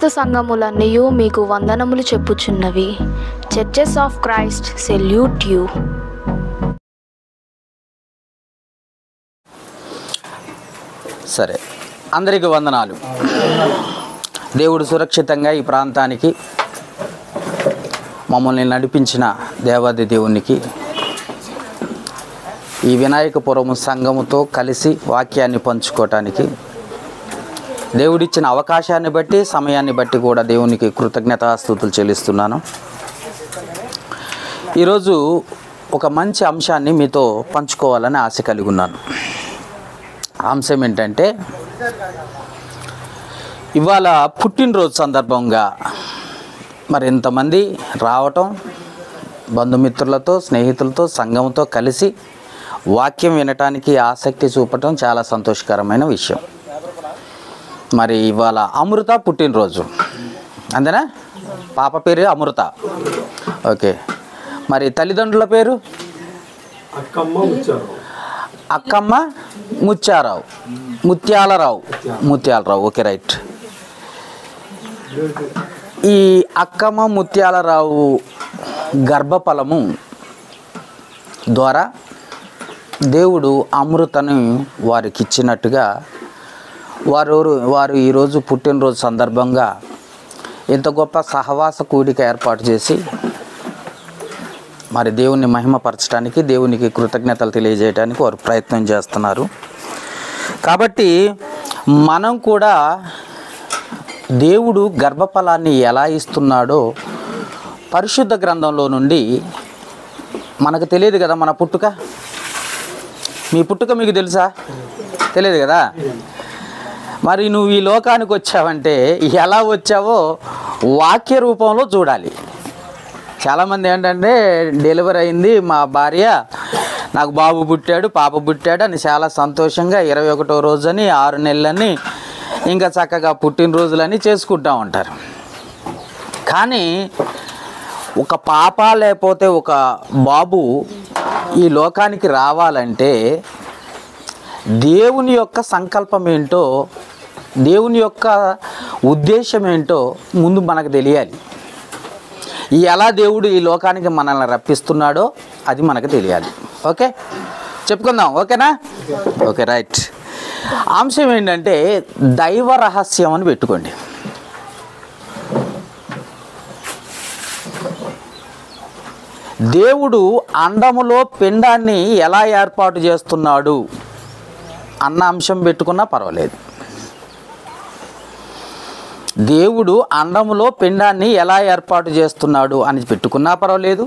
క్రీస్తు సంఘములన్నయు మీకు వందనములు చెప్పుచున్నవి. Churches of Christ salute you. సరే, అందరికీ వందనాలు. దేవుడు సురక్షితంగా ఈ ప్రాంతానికి మమ్మల్ని నడిపించిన దేవాది దేవునికి, ఈ వినాయకపురం సంఘముతో కలిసి వాక్యాన్ని పంచుకోవటానికి దేవుడిచ్చిన అవకాశాన్ని బట్టి, సమయాన్ని బట్టి కూడా దేవునికి కృతజ్ఞతాస్తుతులు చెల్లిస్తున్నాను. ఈరోజు ఒక మంచి అంశాన్ని మీతో పంచుకోవాలని ఆశ కలిగి ఉన్నాను. అంశం ఏంటంటే, ఇవాళ పుట్టినరోజు సందర్భంగా మరి ఇంతమంది రావటం, బంధుమిత్రులతో, స్నేహితులతో, సంఘంతో కలిసి వాక్యం వినటానికి ఆసక్తి చూపటం చాలా సంతోషకరమైన విషయం. మరి ఇవాళ అమృత పుట్టినరోజు, అంతేనా? పాప పేరు అమృత. ఓకే. మరి తల్లిదండ్రుల పేరు అక్కమ్మ ముత్యాలరావు. Okay, right. ఈ అక్కమ్మ ముత్యాలరావు గర్భఫలము ద్వారా దేవుడు అమృతను వారికి ఇచ్చినట్టుగా వారు ఈరోజు పుట్టినరోజు సందర్భంగా ఇంత గొప్ప సహవాస కూడిక ఏర్పాటు చేసి మరి దేవుణ్ణి మహిమపరచడానికి, దేవునికి కృతజ్ఞతలు తెలియజేయడానికి వారు ప్రయత్నం చేస్తున్నారు. కాబట్టి మనం కూడా దేవుడు గర్భఫలాన్ని ఎలా ఇస్తున్నాడో పరిశుద్ధ గ్రంథంలో నుండి, మనకు తెలియదు కదా మన పుట్టుక. మీ పుట్టుక మీకు తెలుసా? తెలియదు కదా. మరి నువ్వు ఈ లోకానికి వచ్చావంటే ఎలా వచ్చావో వాక్య రూపంలో చూడాలి. చాలామంది ఏంటంటే, డెలివరీ అయింది మా భార్య, నాకు బాబు పుట్టాడు, పాప పుట్టాడు అని చాలా సంతోషంగా 21వ రోజని, 6 నెలలని, ఇంకా చక్కగా పుట్టినరోజులని చేసుకుంటూ ఉంటారు. కానీ ఒక పాప లేకపోతే ఒక బాబు ఈ లోకానికి రావాలంటే దేవుని యొక్క సంకల్పం ఏంటో, దేవుని యొక్క ఉద్దేశం ఏంటో ముందు మనకు తెలియాలి. ఎలా దేవుడు ఈ లోకానికి మనల్ని రప్పిస్తున్నాడో అది మనకు తెలియాలి. ఓకే, చెప్పుకుందాం. ఓకేనా? Okay, right. అంశం ఏంటంటే, దైవ రహస్యం అని పెట్టుకోండి. దేవుడు అండములో పిండాన్ని ఎలా ఏర్పాటు చేస్తున్నాడు అన్న అంశం పెట్టుకున్నా పర్వాలేదు. దేవుడు అండములో పిండాన్ని ఎలా ఏర్పాటు చేస్తున్నాడు అని పెట్టుకున్నా పర్వాలేదు,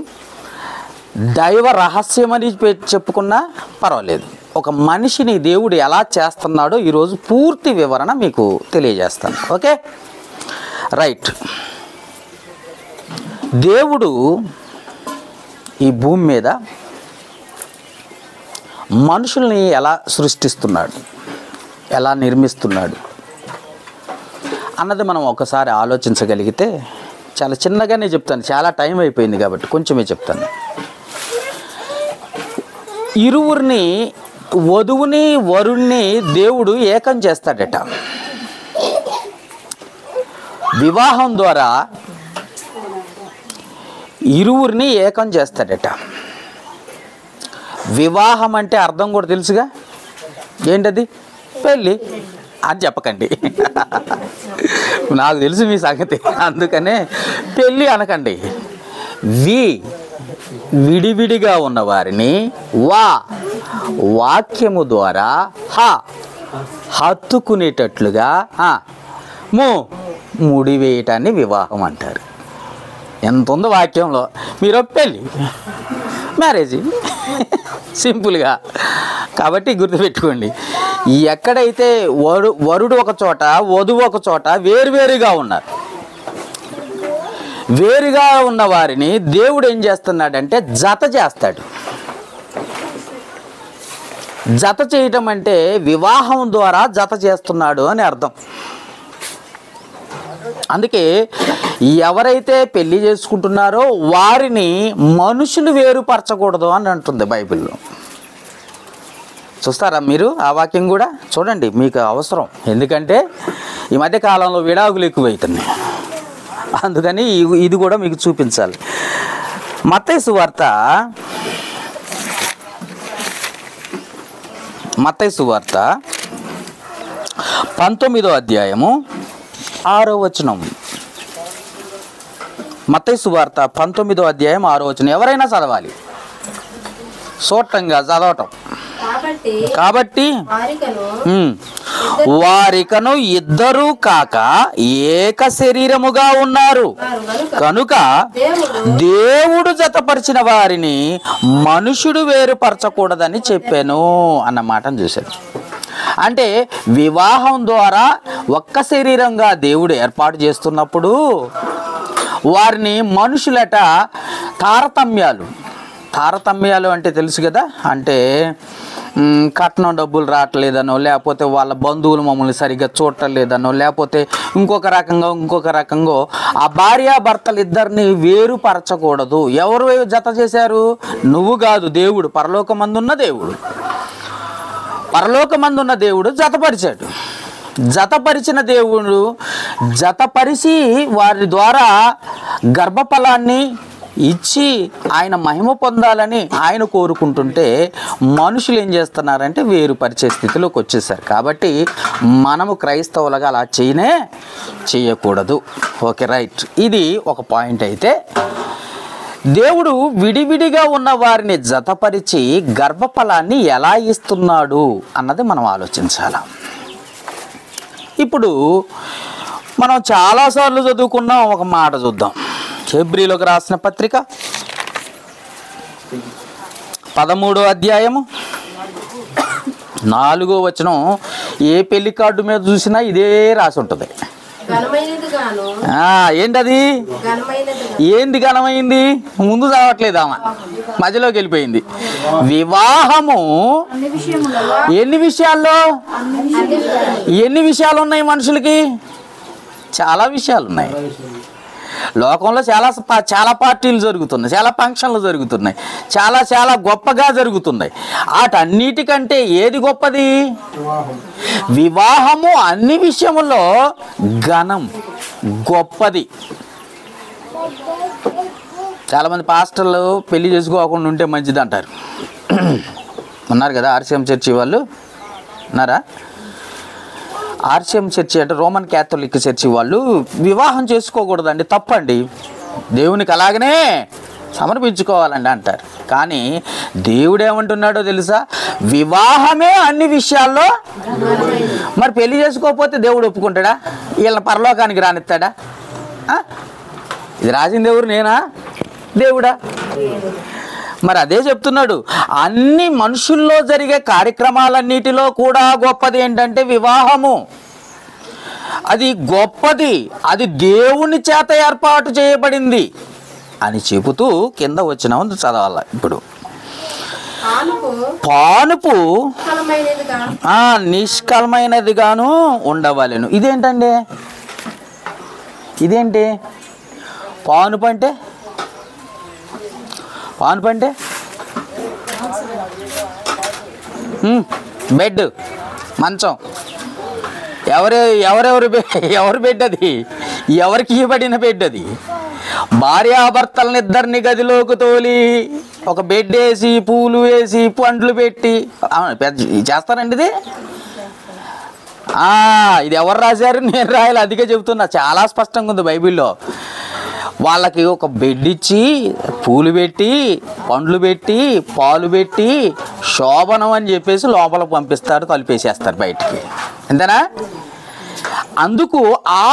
దైవ రహస్యం అని చెప్పుకున్నా పర్వాలేదు. ఒక మనిషిని దేవుడు ఎలా చేస్తున్నాడో ఈరోజు పూర్తి వివరణ మీకు తెలియజేస్తాను. Okay, right. దేవుడు ఈ భూమి మీద మనుషుల్ని ఎలా సృష్టిస్తున్నాడు, ఎలా నిర్మిస్తున్నాడు అన్నది మనం ఒకసారి ఆలోచించగలిగితే, చాలా చిన్నగానే చెప్తాను, చాలా టైం అయిపోయింది కాబట్టి కొంచెమే చెప్తాను. ఇరువురిని, వధువుని వరుణ్ణి దేవుడు ఏకం చేస్తాడట. వివాహం ద్వారా ఇరువురిని ఏకం చేస్తాడట. వివాహం అంటే అర్థం కూడా తెలుసుగా, ఏంటది? పెళ్ళి అని చెప్పకండి, నాకు తెలుసు మీ సంగతి, అందుకనే పెళ్ళి అనకండి. విడివిడిగా ఉన్నవారిని వాక్యము ద్వారా హత్తుకునేటట్లుగా ముడివేయటాన్ని వివాహం అంటారు. ఎంత ఉందో వాక్యంలో. మీరు పెళ్ళి, మ్యారేజ్, సింపుల్గా. కాబట్టి గుర్తుపెట్టుకోండి, ఎక్కడైతే వరుడు ఒక చోట, వధువు ఒక చోట వేరువేరుగా ఉన్నారు, వేరుగా ఉన్న వారిని దేవుడు ఏం చేస్తున్నాడంటే జత చేస్తాడు. జత చేయటం అంటే వివాహం ద్వారా జత చేస్తున్నాడు అని అర్థం. అందుకే ఎవరైతే పెళ్లి చేసుకుంటున్నారో వారిని మనుషులు వేరుపరచకూడదు అని అంటుంది బైబిల్లో. చూస్తారా మీరు? ఆ వాక్యం కూడా చూడండి, మీకు అవసరం. ఎందుకంటే ఈ మధ్య కాలంలో విడాకులు ఎక్కువైతున్నాయి. అందుకని ఇది కూడా మీకు చూపించాలి. మత్తయి సువార్త 19వ అధ్యాయము 6వ వచనం. మత్తయి సువార్త 19వ అధ్యాయం 6వ వచనం. ఎవరైనా చదవాలి, చూడటంగా చదవటం. కాబట్టి వారికను ఇద్దరు కాక ఏక శరీరముగా ఉన్నారు కనుక దేవుడు జతపరిచిన వారిని మనుషుడు వేరుపరచకూడదని చెప్పాను అన్న మాటను చూశాను. అంటే వివాహం ద్వారా ఒక్క శరీరంగా దేవుడు ఏర్పాటు చేస్తున్నప్పుడు వారిని మనుషులట తారతమ్యాలు అంటే తెలుసు కదా, అంటే కట్నం డబ్బులు రావట్లేదనో, లేకపోతే వాళ్ళ బంధువులు మమ్మల్ని సరిగ్గా చూడటలేదనో, లేకపోతే ఇంకొక రకంగా ఆ భార్యాభర్తలు ఇద్దరిని వేరుపరచకూడదు. ఎవరు జత చేశారు? నువ్వు కాదు, దేవుడు, పరలోకమందున్న దేవుడు జతపరిచాడు. జతపరిచిన దేవుడు జతపరిచి వారి ద్వారా గర్భఫలాన్ని ఇచ్చి ఆయన మహిమ పొందాలని ఆయన కోరుకుంటుంటే మనుషులు ఏం చేస్తున్నారంటే వేరుపరిచే స్థితిలోకి వచ్చేసారు. కాబట్టి మనము క్రైస్తవులుగా అలా చేయకూడదు. Okay, right. ఇది ఒక పాయింట్. అయితే దేవుడు విడివిడిగా ఉన్న వారిని జతపరిచి గర్భఫలాన్ని ఎలా ఇస్తున్నాడు అన్నది మనం ఆలోచించాలి. ఇప్పుడు మనం చాలాసార్లు చదువుకున్నాం, ఒక మాట చూద్దాం. హెబ్రీలోకి రాసిన పత్రిక 13వ అధ్యాయము 4వ వచనం. ఏ పెళ్లి కార్డు మీద చూసినా ఇదే రాసి ఉంటుంది. ఏంటది? ఏంది ఘనమైంది? ముందు చదవట్లేదు, ఆమె మధ్యలోకి వెళ్ళిపోయింది. వివాహము ఎన్ని విషయాలు ఉన్నాయి మనుషులకి? చాలా విషయాలు ఉన్నాయి. లోకంలో చాలా పార్టీలు జరుగుతున్నాయి, చాలా ఫంక్షన్లు జరుగుతున్నాయి, చాలా గొప్పగా జరుగుతున్నాయి. వాటన్నిటికంటే ఏది గొప్పది? వివాహము అన్ని విషయముల్లో గొప్పది. చాలామంది పాస్టర్లు పెళ్లి చేసుకోకుండా ఉంటే మంచిది అంటారు. ఉన్నారు కదా, ఆర్సీఎం చర్చి వాళ్ళు ఉన్నారా? ఆర్సీఎం చర్చి అంటే రోమన్ క్యాథలిక్ చర్చి వాళ్ళు వివాహం చేసుకోకూడదండి, తప్పండి, దేవునికి అలాగనే సమర్పించుకోవాలండి అంటారు. కానీ దేవుడు ఏమంటున్నాడో తెలుసా? వివాహమే అన్ని విషయాల్లో. మరి పెళ్లి చేసుకోకపోతే దేవుడు ఒప్పుకుంటాడా? వీళ్ళని పరలోకానికి రానిస్తాడా? ఇది రాసింది ఎవరు? నేనా? దేవుడా? మరి అదే చెప్తున్నాడు. అన్ని మనుషుల్లో జరిగే కార్యక్రమాలన్నిటిలో కూడా గొప్పది ఏంటంటే వివాహము. అది గొప్పది, అది దేవుని చేత ఏర్పాటు చేయబడింది అని చెబుతూ కింద వచ్చిన చదవాలి. ఇప్పుడు పానుపు నిష్కలమైనదిగాను ఉండవలెను. ఇదేంటండి? ఇదేంటి పానుపు అంటే? బెడ్, మంచం. ఎవరు బెడ్ అది? ఎవరికి ఇవ్వబడిన బెడ్ అది? భార్యాభర్తలను ఇద్దరిని గదిలోకి తోలి ఒక బెడ్ వేసి, పూలు వేసి, పండ్లు పెట్టి చేస్తారండి. ఇది ఎవరు రాశారు? నేను రాయాలి, అందుకే చెబుతున్నా. చాలా స్పష్టంగా ఉంది బైబిల్లో. వాళ్ళకి ఒక బెడ్ ఇచ్చి, పూలు పెట్టి, పండ్లు పెట్టి, పాలు పెట్టి, శోభనం అని చెప్పేసి లోపల పంపిస్తారు, తలుపేసేస్తారు బయటికి. అంతేనా? అందుకు ఆ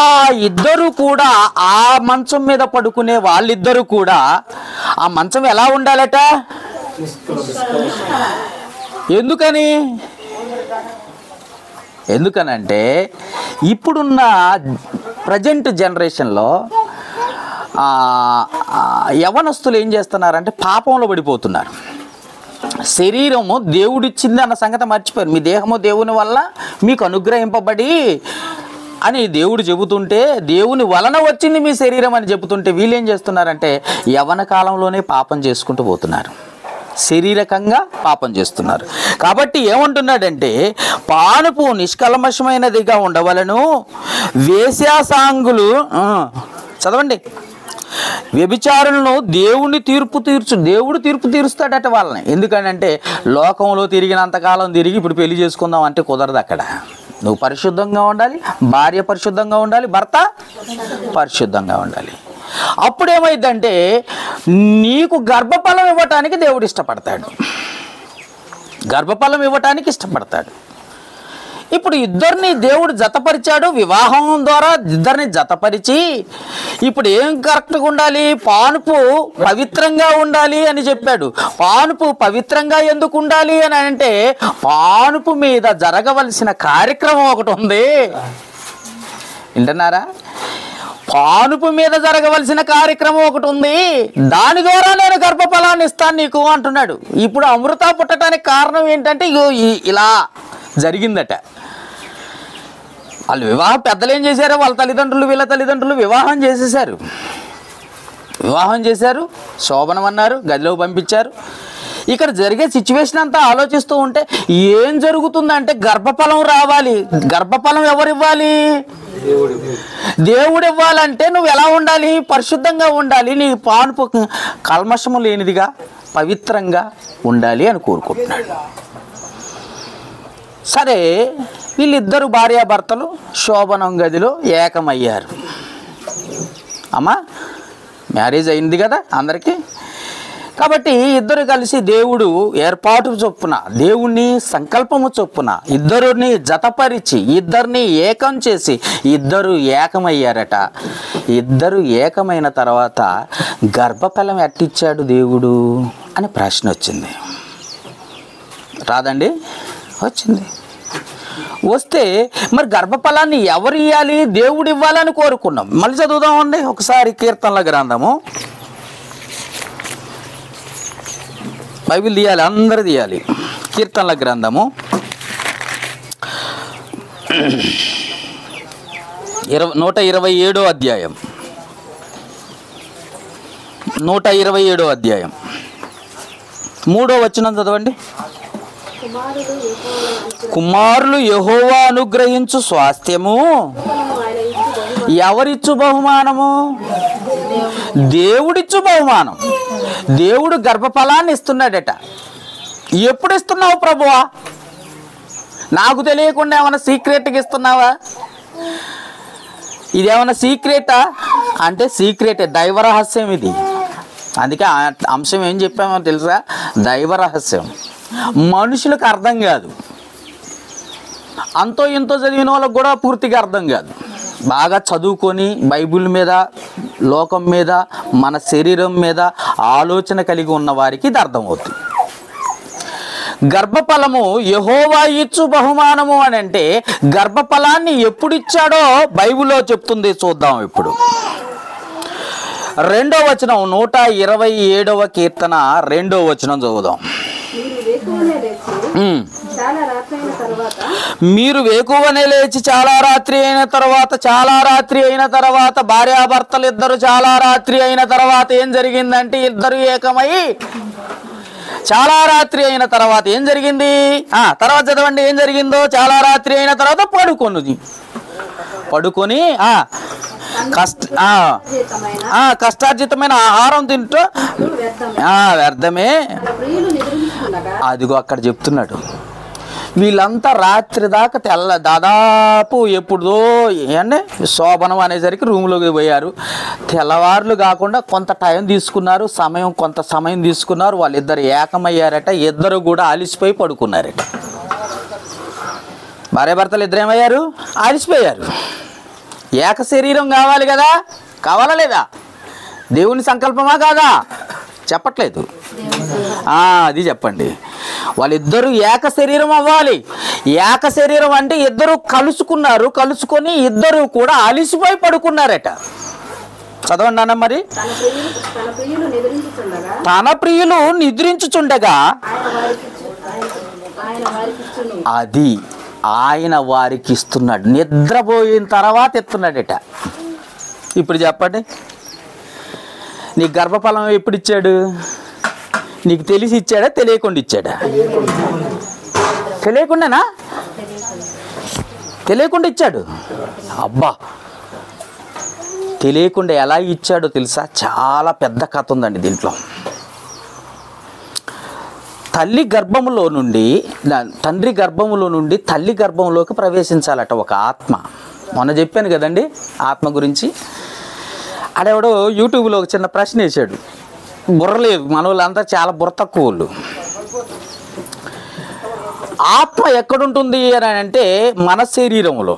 ఇద్దరు కూడా, ఆ మంచం మీద పడుకునే వాళ్ళిద్దరూ కూడా ఆ మంచం ఎలా ఉండాలట? ఎందుకనంటే ఇప్పుడున్న ప్రజెంట్ జనరేషన్లో యవనస్తులు ఏం చేస్తున్నారంటే పాపంలో పడిపోతున్నారు. శరీరము దేవుడిచ్చింది అన్న సంగతి మర్చిపోయారు. మీ దేహము దేవుని వల్ల మీకు అనుగ్రహింపబడి అని దేవుడు చెబుతుంటే, దేవుని వలన వచ్చింది మీ శరీరం అని చెబుతుంటే, వీళ్ళు ఏం చేస్తున్నారంటే యవన కాలంలోనే పాపం చేసుకుంటూ పోతున్నారు, శరీరకంగా పాపం చేస్తున్నారు. కాబట్టి ఏమంటున్నాడంటే నిష్కల్మషమైనదిగా ఉండవలను, వేశ్యాసాంగులు చదవండి. వ్యభిచారులను దేవుడు తీర్పు తీరుస్తాడట వాళ్ళని. ఎందుకంటే లోకంలో తిరిగినంతకాలం తిరిగి ఇప్పుడు పెళ్లి చేసుకుందాం అంటే కుదరదు. అక్కడ నువ్వు పరిశుద్ధంగా ఉండాలి, భార్య పరిశుద్ధంగా ఉండాలి, భర్త పరిశుద్ధంగా ఉండాలి. అప్పుడేమైందంటే నీకు గర్భఫలం ఇవ్వటానికి దేవుడు ఇష్టపడతాడు, గర్భఫలం ఇవ్వటానికి ఇష్టపడతాడు. ఇప్పుడు ఇద్దరిని దేవుడు జతపరిచాడు, వివాహం ద్వారా ఇద్దరిని జతపరిచి ఇప్పుడు ఏం కరెక్ట్గా ఉండాలి, పానుపు పవిత్రంగా ఉండాలి అని చెప్పాడు. పానుపు పవిత్రంగా ఎందుకు ఉండాలి అని అంటే పానుపు మీద జరగవలసిన కార్యక్రమం ఒకటి ఉంది. వింటున్నారా? పానుపు మీద జరగవలసిన కార్యక్రమం ఒకటి ఉంది, దాని ద్వారా నేను గర్భఫలాన్ని ఇస్తాను నీకు అంటున్నాడు. ఇప్పుడు అమృత పుట్టడానికి కారణం ఏంటంటే ఇగో ఇలా జరిగిందట. వాళ్ళు వివాహం పెద్దలు ఏం చేశారో వాళ్ళ తల్లిదండ్రులు వీళ్ళ తల్లిదండ్రులు వివాహం చేశారు, శోభనం అన్నారు, గదిలో పంపించారు. ఇక్కడ జరిగే సిచ్యువేషన్ అంతా ఆలోచిస్తూ ఉంటే ఏం జరుగుతుందంటే గర్భఫలం రావాలి. గర్భఫలం ఎవరు ఇవ్వాలి? దేవుడు ఇవ్వాలంటే నువ్వు ఎలా ఉండాలి? పరిశుద్ధంగా ఉండాలి, నీ పానుపు కల్మషము లేనిదిగా పవిత్రంగా ఉండాలి అని కోరుకుంటున్నాడు. సరే, వీళ్ళిద్దరు భార్యాభర్తలు శోభనం గదిలో ఏకమయ్యారు. అమ్మా, మ్యారేజ్ అయింది కదా అందరికీ. కాబట్టి ఇద్దరు కలిసి దేవుడు ఏర్పాటు చొప్పున, దేవుని సంకల్పము చొప్పున ఇద్దరిని జతపరిచి ఇద్దరిని ఏకం చేసి ఇద్దరు ఏకమయ్యారట. ఇద్దరు ఏకమైన తర్వాత గర్భఫలం ఎట్టిచ్చాడు దేవుడు అని ప్రశ్న వచ్చింది. రాదండి? వచ్చింది. వస్తే మరి గర్భఫలాన్ని ఎవరు ఇవ్వాలి? దేవుడు ఇవ్వాలని కోరుకున్నాం. మళ్ళీ చదువుదామండి ఒకసారి కీర్తనల గ్రంథము. బైబిల్ తీయాలి, అందరూ తీయాలి. కీర్తనల గ్రంథము 127వ అధ్యాయం, 127వ అధ్యాయం 3వ వచనం చదవండి. కుమారులు యెహోవా అనుగ్రహించు స్వాస్థ్యము, ఎవరిచ్చు బహుమానము? దేవుడిచ్చు బహుమానం. దేవుడు గర్భఫలాన్ని ఇస్తున్నాడట. ఎప్పుడు ఇస్తున్నావు ప్రభువా? నాకు తెలియకుండా ఏమైనా సీక్రెట్గా ఇస్తున్నావా? ఇదేమన్నా సీక్రెటా అంటే సీక్రెటే, దైవ రహస్యం ఇది. అందుకే ఆ అంశం ఏం చెప్పామో తెలుసా? దైవ రహస్యం. మనుషులకు అర్థం కాదు, అంతో ఇంతో చదివిన వాళ్ళకు కూడా పూర్తిగా అర్థం కాదు. బాగా చదువుకొని బైబిల్ మీద, లోకం మీద, మన శరీరం మీద ఆలోచన కలిగి ఉన్న వారికి ఇది అర్థమవుతుంది. గర్భఫలము యెహోవా ఇచ్చు బహుమానము అని అంటే గర్భఫలాన్ని ఎప్పుడు ఇచ్చాడో బైబిల్లో చెప్తుంది. చూద్దాం ఇప్పుడు 2వ వచనం, 127వ కీర్తన 2వ వచనం చదువుదాం. మీరు వేకువనే లేచి చాలా రాత్రి అయిన తర్వాత భార్యాభర్తలు ఇద్దరు చాలా రాత్రి అయిన తర్వాత ఏం జరిగిందంటే ఇద్దరు ఏకమై చాలా రాత్రి అయిన తర్వాత ఏం జరిగింది? తర్వాత చదవండి ఏం జరిగిందో. చాలా రాత్రి అయిన తర్వాత పడుకొని కష్టార్జితమైన ఆహారం తింటూ వ్యర్థమే. అదిగో అక్కడ చెప్తున్నాడు. వీళ్ళంతా రాత్రి దాకా దాదాపు ఎప్పుడుదో అంటే శోభనం అనేసరికి రూమ్లోకి పోయారు. తెల్లవారులు కాకుండా కొంత టైం తీసుకున్నారు, కొంత సమయం తీసుకున్నారు. వాళ్ళిద్దరు ఏకమయ్యారట. ఇద్దరు కూడా అలిసిపోయి పడుకున్నారట. భార్యాభర్తలు ఇద్దరు ఏమయ్యారు? అలిసిపోయారు. ఏక శరీరం కావాలి కదా, కావాలా లేదా? దేవుని సంకల్పమా కాదా? చెప్పట్లేదు. అది చెప్పండి. వాళ్ళిద్దరూ ఏక శరీరం అవ్వాలి. ఏక శరీరం అంటే ఇద్దరు కలుసుకొని ఇద్దరు కూడా అలిసిపోయి పడుకున్నారట. చదవండి అన్న. మరి తన ప్రియులు నిద్రించుచుండగా అది ఆయన వారికి ఇస్తున్నాడు. నిద్రపోయిన తర్వాత ఇస్తున్నాడట. ఇప్పుడు చెప్పండి, నీ గర్భఫలం ఎప్పుడు ఇచ్చాడు? నీకు తెలిసి ఇచ్చాడా, తెలియకుండా ఇచ్చాడా? తెలియకుండానా? తెలియకుండా ఇచ్చాడు. అబ్బా, తెలియకుండా ఎలా ఇచ్చాడో తెలుసా? చాలా పెద్ద కథ ఉందండి దీంట్లో. తండ్రి గర్భంలో నుండి తల్లి గర్భంలోకి ప్రవేశించాలట ఒక ఆత్మ. మొన్న చెప్పాను కదండి ఆత్మ గురించి. ఆడెవడో యూట్యూబ్లో ఒక చిన్న ప్రశ్న వేసాడు. బుర్ర లేదు, మన వాళ్ళంతా చాలా బుర్ర తక్కువ వాళ్ళు. ఆత్మ ఎక్కడుంటుంది అని అంటే మన శరీరంలో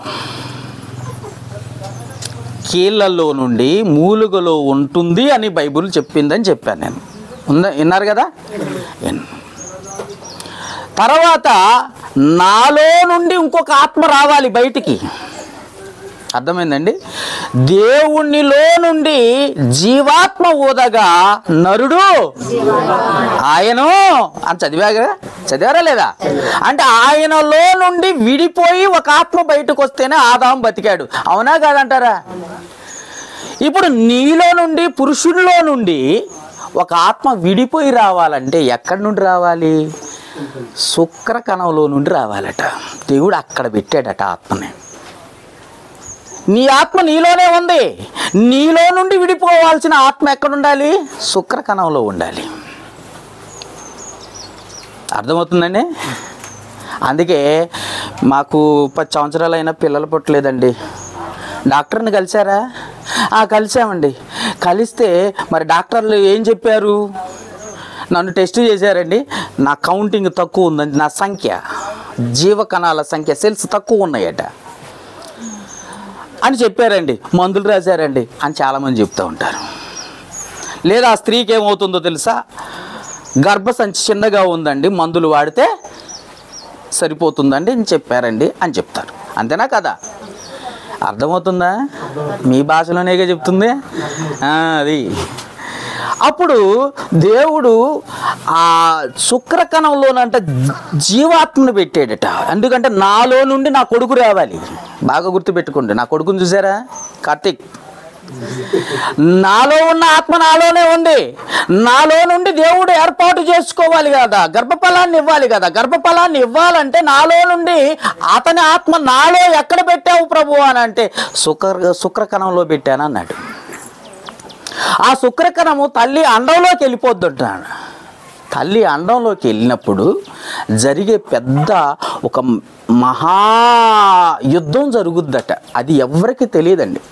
కీళ్ళల్లో నుండి మూలుగలో ఉంటుంది అని బైబిల్ చెప్పిందని చెప్పాను నేను. విన్నారు కదా? తర్వాత నాలో నుండి ఇంకొక ఆత్మ రావాలి బయటికి. అర్థమైందండి? దేవునిలో నుండి జీవాత్మ ఊదగా నరుడు ఆయను అని చదివారా లేదా? అంటే ఆయనలో నుండి విడిపోయి ఒక ఆత్మ బయటకు వస్తేనే ఆదాము బతికాడు. అవునా కాదంటారా? ఇప్పుడు నీలో నుండి, పురుషునిలో నుండి ఒక ఆత్మ విడిపోయి రావాలంటే ఎక్కడి నుండి రావాలి? శుక్ర కణంలో నుండి రావాలట. దేవుడు అక్కడ పెట్టాడట ఆత్మని. నీ ఆత్మ నీలోనే ఉంది. నీలో నుండి విడిపోవాల్సిన ఆత్మ ఎక్కడ ఉండాలి? శుక్ర కణంలో ఉండాలి. అర్థమవుతుందండి? అందుకే మాకు 10 సంవత్సరాలు అయినా పిల్లలు పుట్టలేదండి. డాక్టర్ని కలిశారా? కలిసామండి. కలిస్తే మరి డాక్టర్లు ఏం చెప్పారు? నన్ను టెస్ట్ చేశారండి. నా కౌంటింగ్ తక్కువ ఉందండి, నా సంఖ్య, జీవకణాల సంఖ్య, సెల్స్ తక్కువ ఉన్నాయట అని చెప్పారండి. మందులు రాశారండి అని చాలామంది చెప్తూ ఉంటారు. లేదా ఆ స్త్రీకి ఏమవుతుందో తెలుసా? గర్భసంచి చిన్నగా ఉందండి, మందులు వాడితే సరిపోతుందండి అని చెప్పారండి అని చెప్తారు. అంతేనా కదా? అర్థమవుతుందా? మీ భాషలోనేగా చెప్తుంది అది. అప్పుడు దేవుడు ఆ శుక్రకణంలోనంట జీవాత్మను పెట్టాడట. ఎందుకంటే నాలో నుండి నా కొడుకు రావాలి. బాగా గుర్తుపెట్టుకోండి. నా కొడుకుని చూసారా? కార్తీక్. నాలో ఉన్న ఆత్మ నాలోనే ఉంది. నాలో నుండి దేవుడు ఏర్పాటు చేసుకోవాలి కదా, గర్భఫలాన్ని ఇవ్వాలి కదా. గర్భఫలాన్ని ఇవ్వాలంటే నాలో నుండి అతని ఆత్మ నాలో ఎక్కడ పెట్టావు ప్రభు అని అంటే శుక్రకణంలో పెట్టాను అన్నాడు. ఆ శుక్రకణము తల్లి అండంలోకి వెళ్ళిపోద్దంటాడు. తల్లి అండంలోకి వెళ్ళినప్పుడు జరిగే పెద్ద ఒక మహాయుద్ధం జరుగుద్దట. అది ఎవరికి తెలియదండి.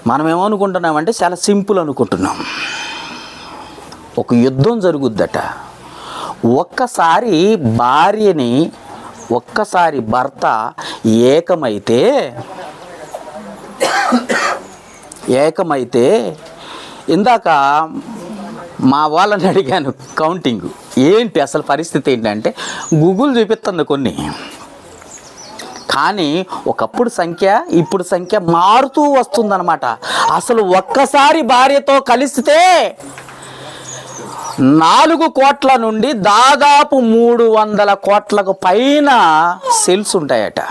మనం ఏమనుకుంటున్నామంటే చాలా సింపుల్ అనుకుంటున్నాం. ఒక యుద్ధం జరుగుద్దట. ఒక్కసారి భర్త ఏకమైతే ఇందాక మా వాళ్ళని అడిగాను కౌంటింగ్ ఏంటి అసలు పరిస్థితి ఏంటంటే గూగుల్ చూపిస్తుంది కొన్ని. కానీ ఒకప్పుడు సంఖ్య ఇప్పుడు సంఖ్య మారుతూ వస్తుందన్నమాట. అసలు ఒక్కసారి భార్యతో కలిస్తే 4 కోట్ల నుండి దాదాపు 300 కోట్లకు పైన సెల్స్ ఉంటాయట,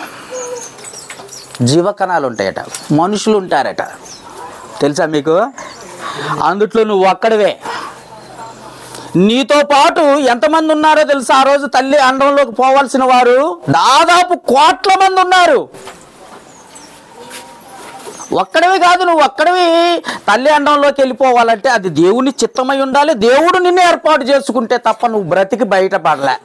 జీవకణాలు ఉంటాయట, మనుషులు ఉంటారట. తెలుసా మీకు? అందుట్లో నువ్వు ఒక్కడివే. నీతో పాటు ఎంతమంది ఉన్నారో తెలుసా? ఆ రోజు తల్లి అండంలోకి పోవాల్సిన వారు దాదాపు కోట్ల మంది ఉన్నారు. ఒక్కడివి కాదు, నువ్వు ఒక్కడివి తల్లి అండంలోకి వెళ్ళిపోవాలంటే అది దేవుని చిత్తమై ఉండాలి. దేవుడు నిన్ను ఏర్పాటు చేసుకుంటే తప్ప నువ్వు బ్రతికి బయటపడలే.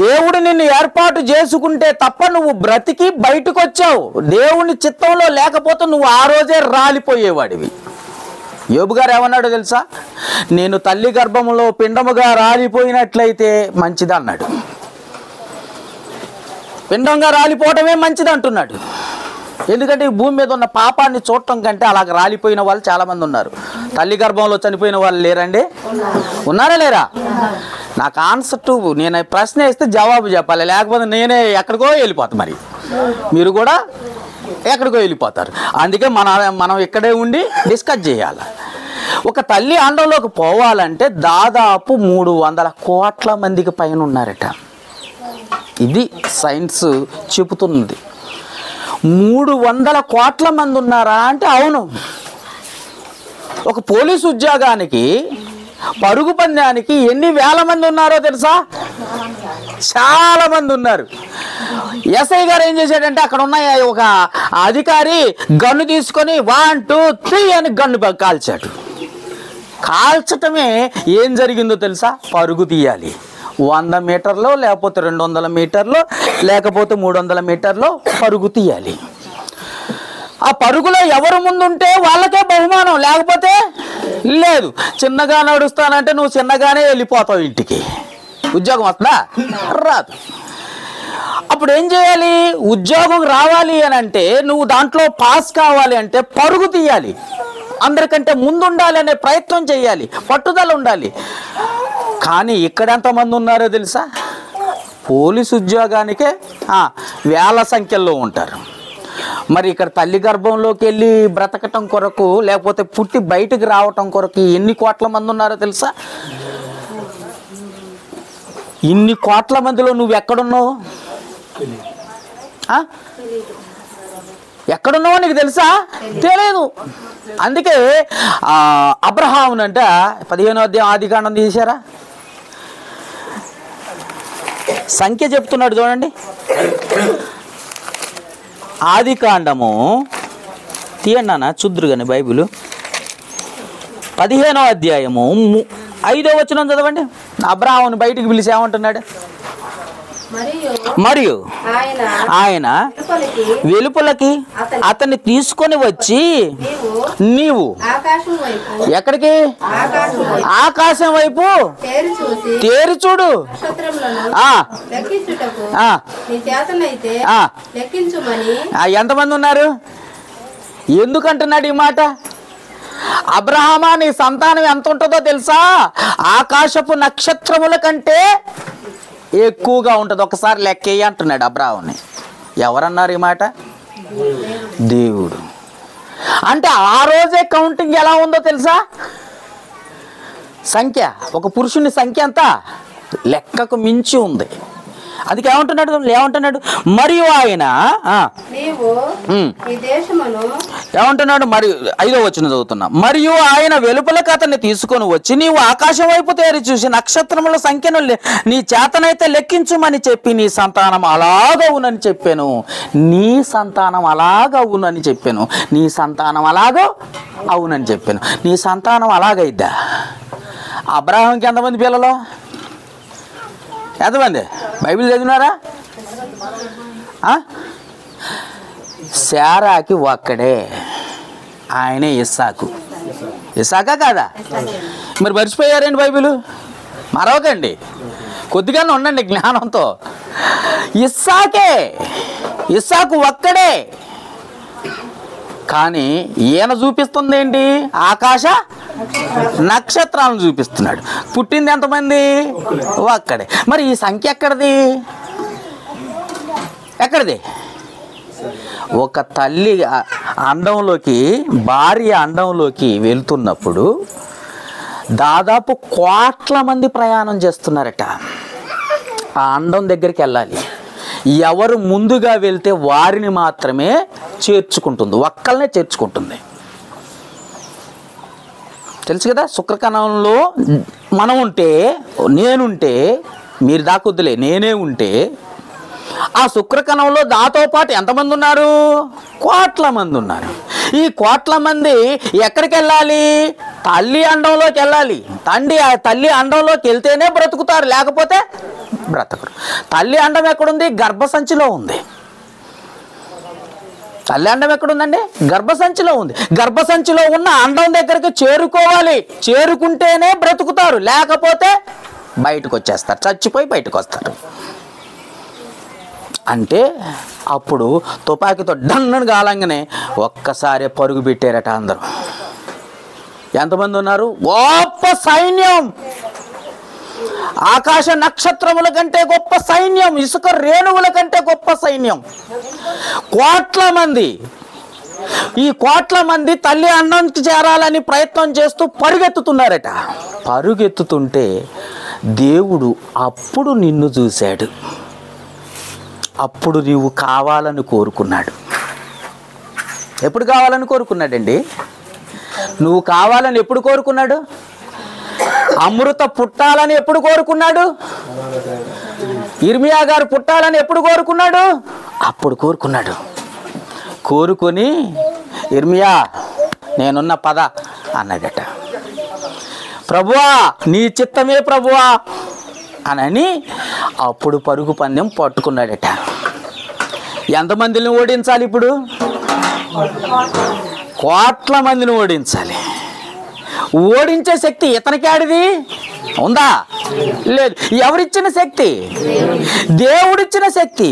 దేవుడు నిన్ను ఏర్పాటు చేసుకుంటే తప్ప నువ్వు బ్రతికి బయటకు వచ్చావు. దేవుని చిత్తంలో లేకపోతే నువ్వు ఆ రోజే రాలిపోయేవాడివి. యోబు గారు ఏమన్నాడో తెలుసా? నేను తల్లి గర్భంలో పిండముగా రాలిపోయినట్లయితే మంచిది అన్నాడు. పిండంగా రాలిపోవటమే మంచిది అంటున్నాడు. ఎందుకంటే ఈ భూమి మీద ఉన్న పాపాన్ని చూడటం కంటే అలాగ రాలిపోయిన వాళ్ళు చాలామంది ఉన్నారు. తల్లి గర్భంలో చనిపోయిన వాళ్ళు లేరండి? ఉన్నారా లేరా? నాకు ఆన్సర్ టు నేను ప్రశ్న వేస్తే జవాబు చెప్పాలి, లేకపోతే నేనే ఎక్కడికో వెళ్ళిపోతాను. మరి మీరు కూడా ఎక్కడికో వెళ్ళిపోతారు. అందుకే మనం ఇక్కడే ఉండి డిస్కస్ చేయాలి. ఒక తల్లి అండంలోకి పోవాలంటే దాదాపు 300 కోట్ల మందికి పైన ఉన్నారట. ఇది సైన్స్ చెబుతున్నది. 300 కోట్ల మంది ఉన్నారా అంటే అవును. ఒక పోలీసు ఉద్యోగానికి పరుగు పందానికి ఎన్ని వేల మంది ఉన్నారో తెలుసా? చాలా మంది ఉన్నారు. ఎస్ఐ గారు ఏం చేశాడంటే అక్కడ ఉన్న ఒక అధికారి గన్ను తీసుకొని 1 2 3 అని గన్ను కాల్చాడు. కాల్చటమే ఏం జరిగిందో తెలుసా? పరుగు తీయాలి. 100 మీటర్లో లేకపోతే 200 మీటర్లో లేకపోతే 300 మీటర్లో పరుగు తీయాలి. ఆ పరుగులో ఎవరు ముందుంటే వాళ్ళకే బహుమానం, లేకపోతే లేదు. చిన్నగా నడుస్తానంటే నువ్వు చిన్నగానే వెళ్ళిపోతావు ఇంటికి. ఉద్యోగం వస్తుందా? రాదు. అప్పుడు ఏం చేయాలి? ఉద్యోగం రావాలి అని అంటే, నువ్వు దాంట్లో పాస్ కావాలి అంటే పరుగు తీయాలి, అందరికంటే ముందు ఉండాలి అనే ప్రయత్నం చేయాలి, పట్టుదల ఉండాలి. కానీ ఇక్కడ ఎంతమంది ఉన్నారో తెలుసా? పోలీసు ఉద్యోగానికే వేల సంఖ్యలో ఉంటారు. మరి ఇక్కడ తల్లి గర్భంలోకి వెళ్ళి బ్రతకటం కొరకు, లేకపోతే పుట్టి బయటకు రావటం కొరకు ఎన్ని కోట్ల మంది ఉన్నారో తెలుసా? ఇన్ని కోట్ల మందిలో నువ్వు ఎక్కడున్నావు? ఎక్కడున్నావో నీకు తెలుసా? తెలియదు. అందుకే అబ్రహామునంట 15వ అధ్యాయం ఆదికాండం తీశారా? సంఖ్య చెప్తున్నాడు చూడండి. ఆదికాండము తీయండి నాన్న, చూద్దురు కానీ బైబిల్ 15వ అధ్యాయము 5వ వచనం చదవండి. అబ్రహాముని బయటికి పిలిచి ఏమంటున్నాడు? మరియు ఆయన వెలుపలకి అతన్ని తీసుకొని వచ్చి, నీవు ఎక్కడికి? ఆకాశం వైపు తేరి చూడు. ఎంతమంది ఉన్నారు? ఎందుకంటున్నాడు ఈ మాట? అబ్రహామా, నీ సంతానం ఎంత ఉంటుందో తెలుసా? ఆకాశపు నక్షత్రముల కంటే ఎక్కువగా ఉంటుంది. ఒకసారి లెక్కేయి అంటున్నాడు అబ్రహాముని. ఎవరన్నారు ఈ మాట? దేవుడు. అంటే ఆ రోజే కౌంటింగ్ ఎలా ఉందో తెలుసా? సంఖ్య, ఒక పురుషుని సంఖ్య అంతా లెక్కకు మించి ఉంది. అందుకే ఏమంటున్నాడు? మరియు ఆయన ఏమంటున్నాడు? మరి 5వ వచనం చదువుతున్నా. మరియు ఆయన వెలుపలకు అతన్ని తీసుకొని వచ్చి, నీవు ఆకాశం వైపు తేరి చూసి నక్షత్రముల సంఖ్యను నీ చేతనైతే లెక్కించుమని చెప్పి, నీ సంతానం అలాగవునని చెప్పాను. నీ సంతానం అలాగవునని చెప్పాను. నీ సంతానం అలాగో అవునని చెప్పాను. నీ సంతానం అలాగైద్దా? అబ్రహాంకి ఎంతమంది పిల్లలు? ఎంతమంది? బైబిల్ చదివినారా? శారాకి ఒక్కడే, ఆయనే ఇస్సాకు. ఇస్సాకా కాదా? మరి మర్చిపోయారండి బైబిల్? మరవకండి, కొద్దిగానే ఉండండి జ్ఞానంతో. ఇస్సాకు ఒక్కడే. కానీ ఈయన చూపిస్తుంది ఏంటి? ఆకాశ నక్షత్రాలను చూపిస్తున్నాడు. పుట్టింది ఎంతమంది? ఒక్కడే. మరి ఈ సంఖ్య ఎక్కడిది? ఒక తల్లి అండంలోకి, భార్య అండంలోకి వెళ్తున్నప్పుడు దాదాపు కోట్ల మంది ప్రయాణం చేస్తున్నారట. ఆ అండం దగ్గరికి వెళ్ళాలి. ఎవరు ముందుగా వెళ్తే వారిని మాత్రమే చేర్చుకుంటుంది, ఒక్కళ్ళనే చేర్చుకుంటుంది. తెలుసు కదా? శుక్రకణంలో మనం ఉంటే, నేనుంటే, మీరు దాకొద్దులే, నేనే ఉంటే, ఆ శుక్రకణంలో దాతో పాటు ఎంతమంది ఉన్నారు? కోట్ల మంది ఉన్నారు. ఈ కోట్ల మంది ఎక్కడికి వెళ్ళాలి? తల్లి అండంలోకి వెళ్ళాలి. తల్లి అండంలోకి వెళ్తేనే బ్రతుకుతారు, లేకపోతే బ్రతకరు. తల్లి అండం ఎక్కడుంది? గర్భసంచిలో ఉంది. తల్లి అండం ఎక్కడుందండి? గర్భసంచిలో ఉంది. గర్భసంచిలో ఉన్న అండం దగ్గరికి చేరుకోవాలి. చేరుకుంటేనే బ్రతుకుతారు, లేకపోతే బయటకు వచ్చేస్తారు, చచ్చిపోయి బయటకు వస్తారు. అంటే అప్పుడు తుపాకీతో డన్నను కాలంగానే ఒక్కసారి పరుగు పెట్టారట అందరూ. ఎంతమంది ఉన్నారు? గొప్ప సైన్యం. ఆకాశ నక్షత్రముల కంటే గొప్ప సైన్యం, ఇసుక రేణువుల కంటే గొప్ప సైన్యం. కోట్ల మంది. ఈ కోట్ల మంది తల్లి అన్నంకి చేరాలని ప్రయత్నం చేస్తూ పరుగెత్తుతున్నారట. పరుగెత్తుతుంటే దేవుడు అప్పుడు నిన్ను చూశాడు. అప్పుడు నీవు కావాలని కోరుకున్నాడు. ఎప్పుడు కావాలని కోరుకున్నాడండి? నువ్వు కావాలని ఎప్పుడు కోరుకున్నాడు? అమృత పుట్టాలని ఎప్పుడు కోరుకున్నాడు? ఇర్మియా గారు పుట్టాలని ఎప్పుడు కోరుకున్నాడు? అప్పుడు కోరుకున్నాడు. కోరుకొని ఇర్మియా నేనున్న పద అన్నాడట. ప్రభువా నీ చిత్తమే ప్రభువా అని అప్పుడు పరుగు పందెం పట్టుకున్నాడట. ఎంతమందిని ఓడించాలి ఇప్పుడు? కోట్ల మందిని ఓడించాలి. ఓడించే శక్తి ఇతనికి ఆడిది ఉందా? లేదు. ఎవరిచ్చిన శక్తి? దేవుడిచ్చిన శక్తి,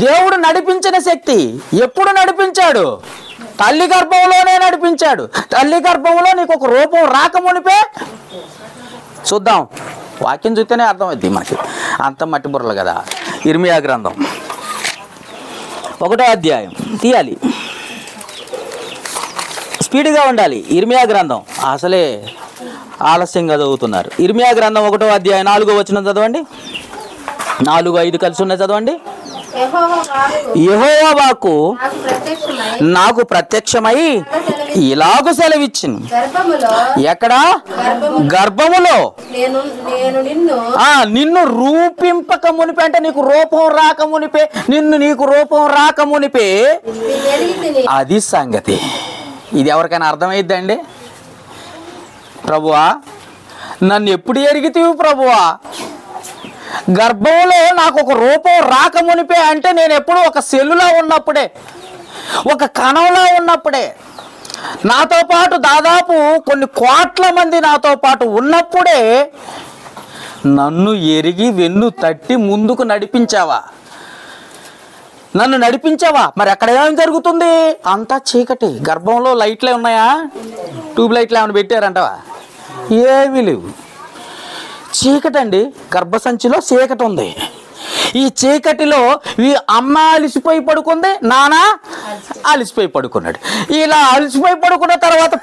దేవుడు నడిపించిన శక్తి. ఎప్పుడు నడిపించాడు? తల్లి గర్భంలోనే నడిపించాడు. తల్లి గర్భంలో నీకు ఒక రూపం రాకమునిపే చూద్దాం, వాక్యం చూస్తేనే అర్థమవుద్ది మనకి, అంత మట్టి బుర్రలు కదా. ఇర్మియా గ్రంథం 1వ అధ్యాయం తీయాలి, స్పీడ్గా ఉండాలి. ఇర్మియా గ్రంథం అసలే ఆలస్యంగా చదువుతున్నారు. ఇర్మియా గ్రంథం 1వ అధ్యాయం 4వ వచనం చదవండి. 4, 5 కలిసి ఉన్నాయి చదవండి. యెహోవా వాక్కు నాకు ప్రత్యక్షమై ఇలాగు సెలవిచ్చింది. ఎక్కడ? గర్భములో నిన్ను రూపింపక మునిపే, అంటే నీకు రూపం రాక మునిపే, నీకు రూపం రాక మునిపే. అది సంగతి. ఇది ఎవరికైనా అర్థమైద్దండి? ప్రభువా నన్ను ఎప్పుడు ఎరిగితివి ప్రభువా? గర్భంలో నాకు ఒక రూపం రాకమునిపే అంటే నేను ఎప్పుడు ఒక సెల్లులా ఉన్నప్పుడే, ఒక కణంలా ఉన్నప్పుడే, నాతో పాటు దాదాపు కొన్ని కోట్ల మంది నాతో పాటు ఉన్నప్పుడే నన్ను ఎరిగి వెన్ను తట్టి ముందుకు నడిపించావా? నన్ను నడిపించావా? మరి అక్కడ ఏం జరుగుతుంది? అంతా చీకటి. గర్భంలో లైట్లే ఉన్నాయా? ట్యూబ్ లైట్లు ఏమైనా పెట్టారంటవా? ఏమీ లేవు. చీకటి అండి. గర్భసంచిలో చీకటి ఉంది. ఈ చీకటిలో ఈ అమ్మ అలిసిపోయి పడుకుంది, నాన్న అలిసిపోయి పడుకున్నాడు. ఇలా అలిసిపోయి పడుకున్న తర్వాత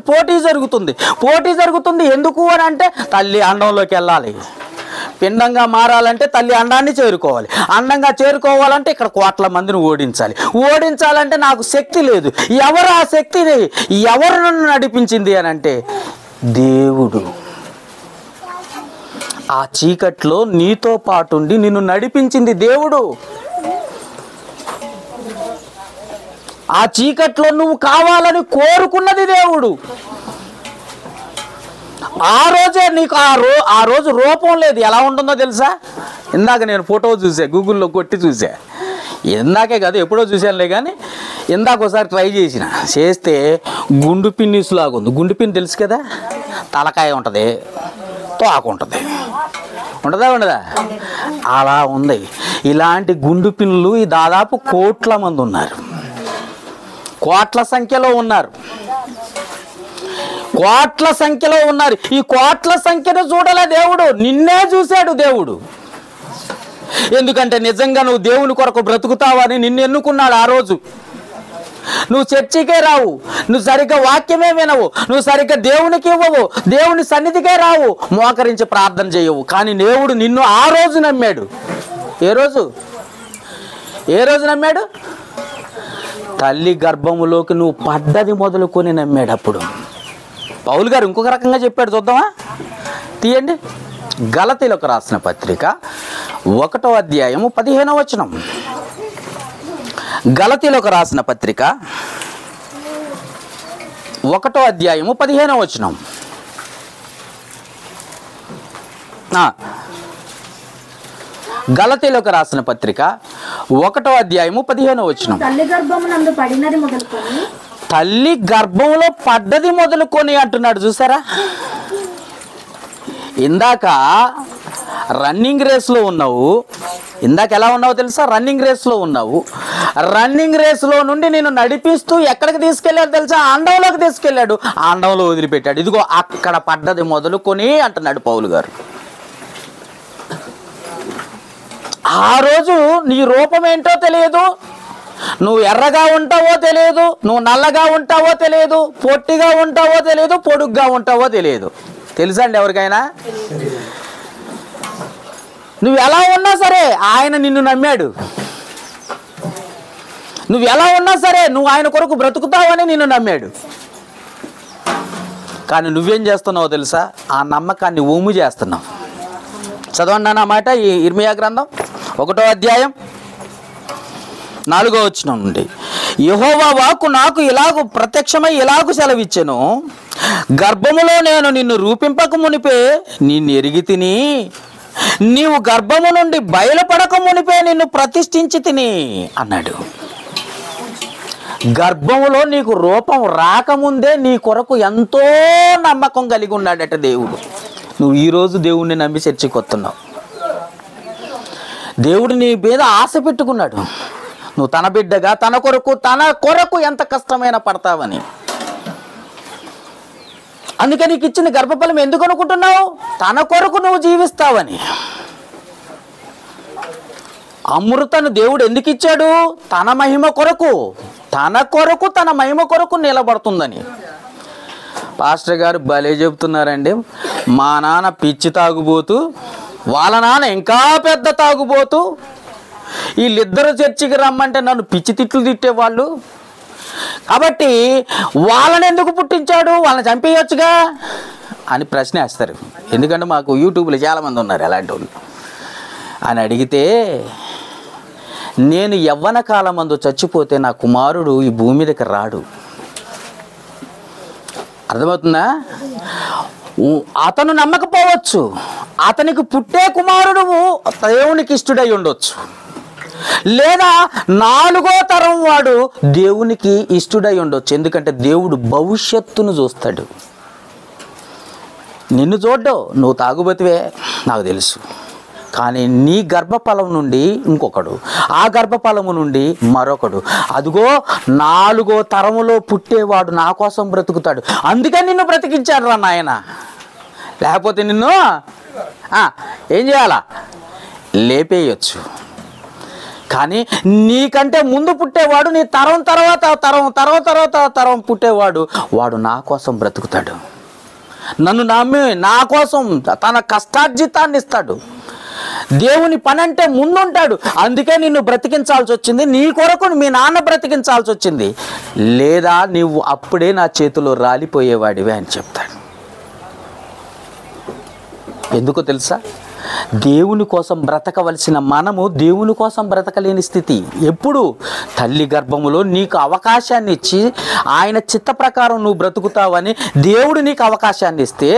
పోటీ జరుగుతుంది. పోటీ జరుగుతుంది ఎందుకు అని అంటే తల్లి అండంలోకి వెళ్ళాలి. పిండంగా మారాలంటే తల్లి అండాన్ని చేరుకోవాలి. అండంగా చేరుకోవాలంటే ఇక్కడ కోట్ల మందిని ఓడించాలి. ఓడించాలంటే నాకు శక్తి లేదు. ఎవరు ఆ శక్తిని, ఎవరు నన్ను నడిపించింది అని అంటే దేవుడు. ఆ చీకట్లో నీతో పాటుండి నిన్ను నడిపించింది దేవుడు. ఆ చీకట్లో నువ్వు కావాలని కోరుకున్నది దేవుడు. ఆ రోజే నీకు ఆ రోజు రూపం లేదు. ఎలా ఉంటుందో తెలుసా? ఇందాక నేను ఫోటో చూసా, గూగుల్లో కొట్టి చూసా. ఇందాకే కాదు ఎప్పుడో చూశానులే, కానీ ఇందాక ఒకసారి ట్రై చేస్తే గుండు పిన్నిసులాగా ఉంది. గుండు పిన్ని తెలుసు కదా, తలకాయ ఉంటుంది, తోక ఉంటుంది, ఉండదా? అలా ఉంది. ఇలాంటి గుండు పిన్నులు దాదాపు కోట్ల మంది ఉన్నారు. కోట్ల సంఖ్యలో ఉన్నారు. కోట్ల సంఖ్యలో ఉన్నారు. ఈ కోట్ల సంఖ్యను చూడలే దేవుడు, నిన్నే చూశాడు దేవుడు. ఎందుకంటే నిజంగా నువ్వు దేవుని కొరకు బ్రతుకుతావని నిన్ను ఎన్నుకున్నాడు ఆ రోజు. నువ్వు చర్చికే రావు, నువ్వు సరిగ్గా వాక్యమే వినవు, నువ్వు సరిగ్గా దేవునికి ఇవ్వవు, దేవుని సన్నిధికే రావు, మోకరించి ప్రార్థన చేయవు. కానీ దేవుడు నిన్ను ఆ రోజు నమ్మాడు. ఏ రోజు నమ్మాడు? తల్లి గర్భములోకి నువ్వు పడ్డది మొదలుకొని నమ్మాడు. అప్పుడు పౌలు గారు ఇంకొక రకంగా చెప్పాడు, చూద్దామా? తీయండి. గలతీలకు రాసిన పత్రిక 1వ అధ్యాయము 15వ వచనం. గలతీలకు రాసిన పత్రిక 1వ అధ్యాయము 15వ వచనం. గలతీలకు రాసిన పత్రిక 1వ అధ్యాయము 15వ వచనం. తల్లి గర్భంలో పడ్డది మొదలుకొని అంటున్నాడు. చూసారా? ఇందాక రన్నింగ్ రేస్లో ఉన్నావు. ఇందాక ఎలా ఉన్నావో తెలుసా? రన్నింగ్ రేస్లో ఉన్నావు. రన్నింగ్ రేస్లో నుండి నేను నడిపిస్తూ ఎక్కడికి తీసుకెళ్ళాడు తెలుసా? అండంలోకి తీసుకెళ్ళాడు. ఆ అండంలో వదిలిపెట్టాడు. ఇదిగో అక్కడ పడ్డది మొదలుకొని అంటున్నాడు పౌలు గారు. ఆ రోజు నీ రూపం ఏంటో తెలియదు, నువ్వు ఎర్రగా ఉంటావో తెలియదు, నువ్వు నల్లగా ఉంటావో తెలియదు, పొట్టిగా ఉంటావో తెలియదు, పొడుగ్గా ఉంటావో తెలియదు. తెలుసా అండి ఎవరికైనా? నువ్వు ఎలా ఉన్నా సరే ఆయన నిన్ను నమ్మాడు. నువ్వు ఎలా ఉన్నా సరే నువ్వు ఆయన కొరకు బ్రతుకుతావని నిన్ను నమ్మాడు. కానీ నువ్వేం చేస్తున్నావో తెలుసా? ఆ నమ్మకాన్ని ఒమ్ము చేస్తున్నావు. చదవండి అన్న మాట ఈ ఇర్మియా గ్రంథం 1వ అధ్యాయం 4వ వచనం నుండి. యెహోవా వాక్కు నాకు ఇలాగు ప్రత్యక్షమై ఇలాగు సెలవిచ్చెను, గర్భములో నేను నిన్ను రూపింపక మునిపే నిన్ను ఎరిగి తిని, నీవు గర్భము నుండి బయలుపడక మునిపే నిన్ను ప్రతిష్ఠించి తిని అన్నాడు. గర్భములో నీకు రూపం రాకముందే నీ కొరకు ఎంతో నమ్మకం కలిగి ఉన్నాడట దేవుడు. నువ్వు ఈరోజు దేవుణ్ణి నమ్మి చర్చికి వస్తున్నావు. దేవుడు నీ మీద ఆశ పెట్టుకున్నాడు. నువ్వు తన బిడ్డగా తన కొరకు ఎంత కష్టమైనా పడతావని. అందుకే నీకు ఇచ్చిన గర్భఫలం ఎందుకు అనుకుంటున్నావు? తన కొరకు నువ్వు జీవిస్తావని. అమృతను దేవుడు ఎందుకు ఇచ్చాడు? తన మహిమ కొరకు, తన మహిమ కొరకు నిలబడుతుందని. పాస్టర్ గారు భలే చెబుతున్నారండి. మా నాన్న పిచ్చి తాగుబోతూ, వాళ్ళ నాన్న ఇంకా పెద్ద తాగుబోతూ, వీళ్ళిద్దరు చర్చికి రమ్మంటే నన్ను పిచ్చి తిట్లు తిట్టేవాళ్ళు. కాబట్టి వాళ్ళని ఎందుకు పుట్టించాడు? వాళ్ళని చంపేయొచ్చుగా అని ప్రశ్న వేస్తారు. ఎందుకంటే మాకు యూట్యూబ్లో చాలామంది ఉన్నారు అలాంటి వాళ్ళు. అని అడిగితే, నేను యవ్వన కాలమందు చచ్చిపోతే నా కుమారుడు ఈ భూమి మీదకి రాడు. అర్థమవుతుందా? అతను నమ్మకపోవచ్చు, అతనికి పుట్టే కుమారుడు దేవునికి ఇష్టడై ఉండొచ్చు, లేదా 4వ తరం వాడు దేవునికి ఇష్టడై ఉండొచ్చు. ఎందుకంటే దేవుడు భవిష్యత్తును చూస్తాడు. నిన్ను చూడ్డావు, నువ్వు తాగుబోతువే నాకు తెలుసు, కానీ నీ గర్భఫలం నుండి ఇంకొకడు, ఆ గర్భఫలము నుండి మరొకడు, అదిగో 4వ తరములో పుట్టేవాడు నా కోసం బ్రతుకుతాడు. అందుకే నిన్ను బ్రతికించాడు రా నాయన. లేకపోతే నిన్ను ఏం చేయాలా? లేపేయచ్చు. కానీ నీకంటే ముందు పుట్టేవాడు, నీ తరం తర్వాత తరం పుట్టేవాడు, వాడు నా కోసం బ్రతుకుతాడు. నన్ను నమ్మి నా కోసం తన కష్టార్జితాన్ని ఇస్తాడు. దేవుని పని అంటే ముందుంటాడు. అందుకే నిన్ను బ్రతికించాల్సి వచ్చింది, నీ కొరకు మీ నాన్న బ్రతికించాల్సి వచ్చింది. లేదా నీవు అప్పుడే నా చేతిలో రాలిపోయేవాడివే అని చెప్తాడు. ఎందుకో తెలుసా? దేవుని కోసం బ్రతకవలసిన మనము దేవుని కోసం బ్రతకలేని స్థితి. ఎప్పుడు? తల్లి గర్భములో నీకు అవకాశాన్ని ఇచ్చి ఆయన చిత్త ప్రకారం నువ్వు బ్రతుకుతావని దేవుడు నీకు అవకాశాన్ని ఇస్తే,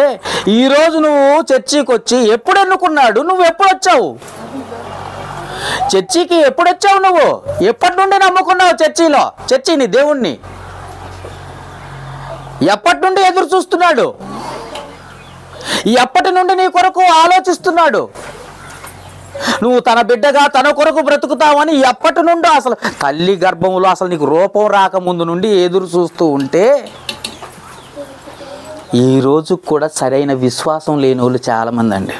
ఈరోజు నువ్వు చర్చికి వచ్చి ఎప్పుడు ఎన్నుకున్నాడు? నువ్వు ఎప్పుడు వచ్చావు చర్చికి? ఎప్పుడు వచ్చావు నువ్వు? ఎప్పటి నుండి నమ్ముకున్నావు చర్చిని, దేవుణ్ణి? ఎప్పటి నుండి ఎదురు చూస్తున్నాడు? ఎప్పటి నుండి నీ కొరకు ఆలోచిస్తున్నాడు? నువ్వు తన బిడ్డగా తన కొరకు బ్రతుకుతావని ఎప్పటి నుండో, అసలు తల్లి గర్భంలో అసలు నీకు రూపం రాకముందు నుండి ఎదురు చూస్తూ ఉంటే, ఈరోజు కూడా సరైన విశ్వాసం లేని వాళ్ళు చాలామంది అండి.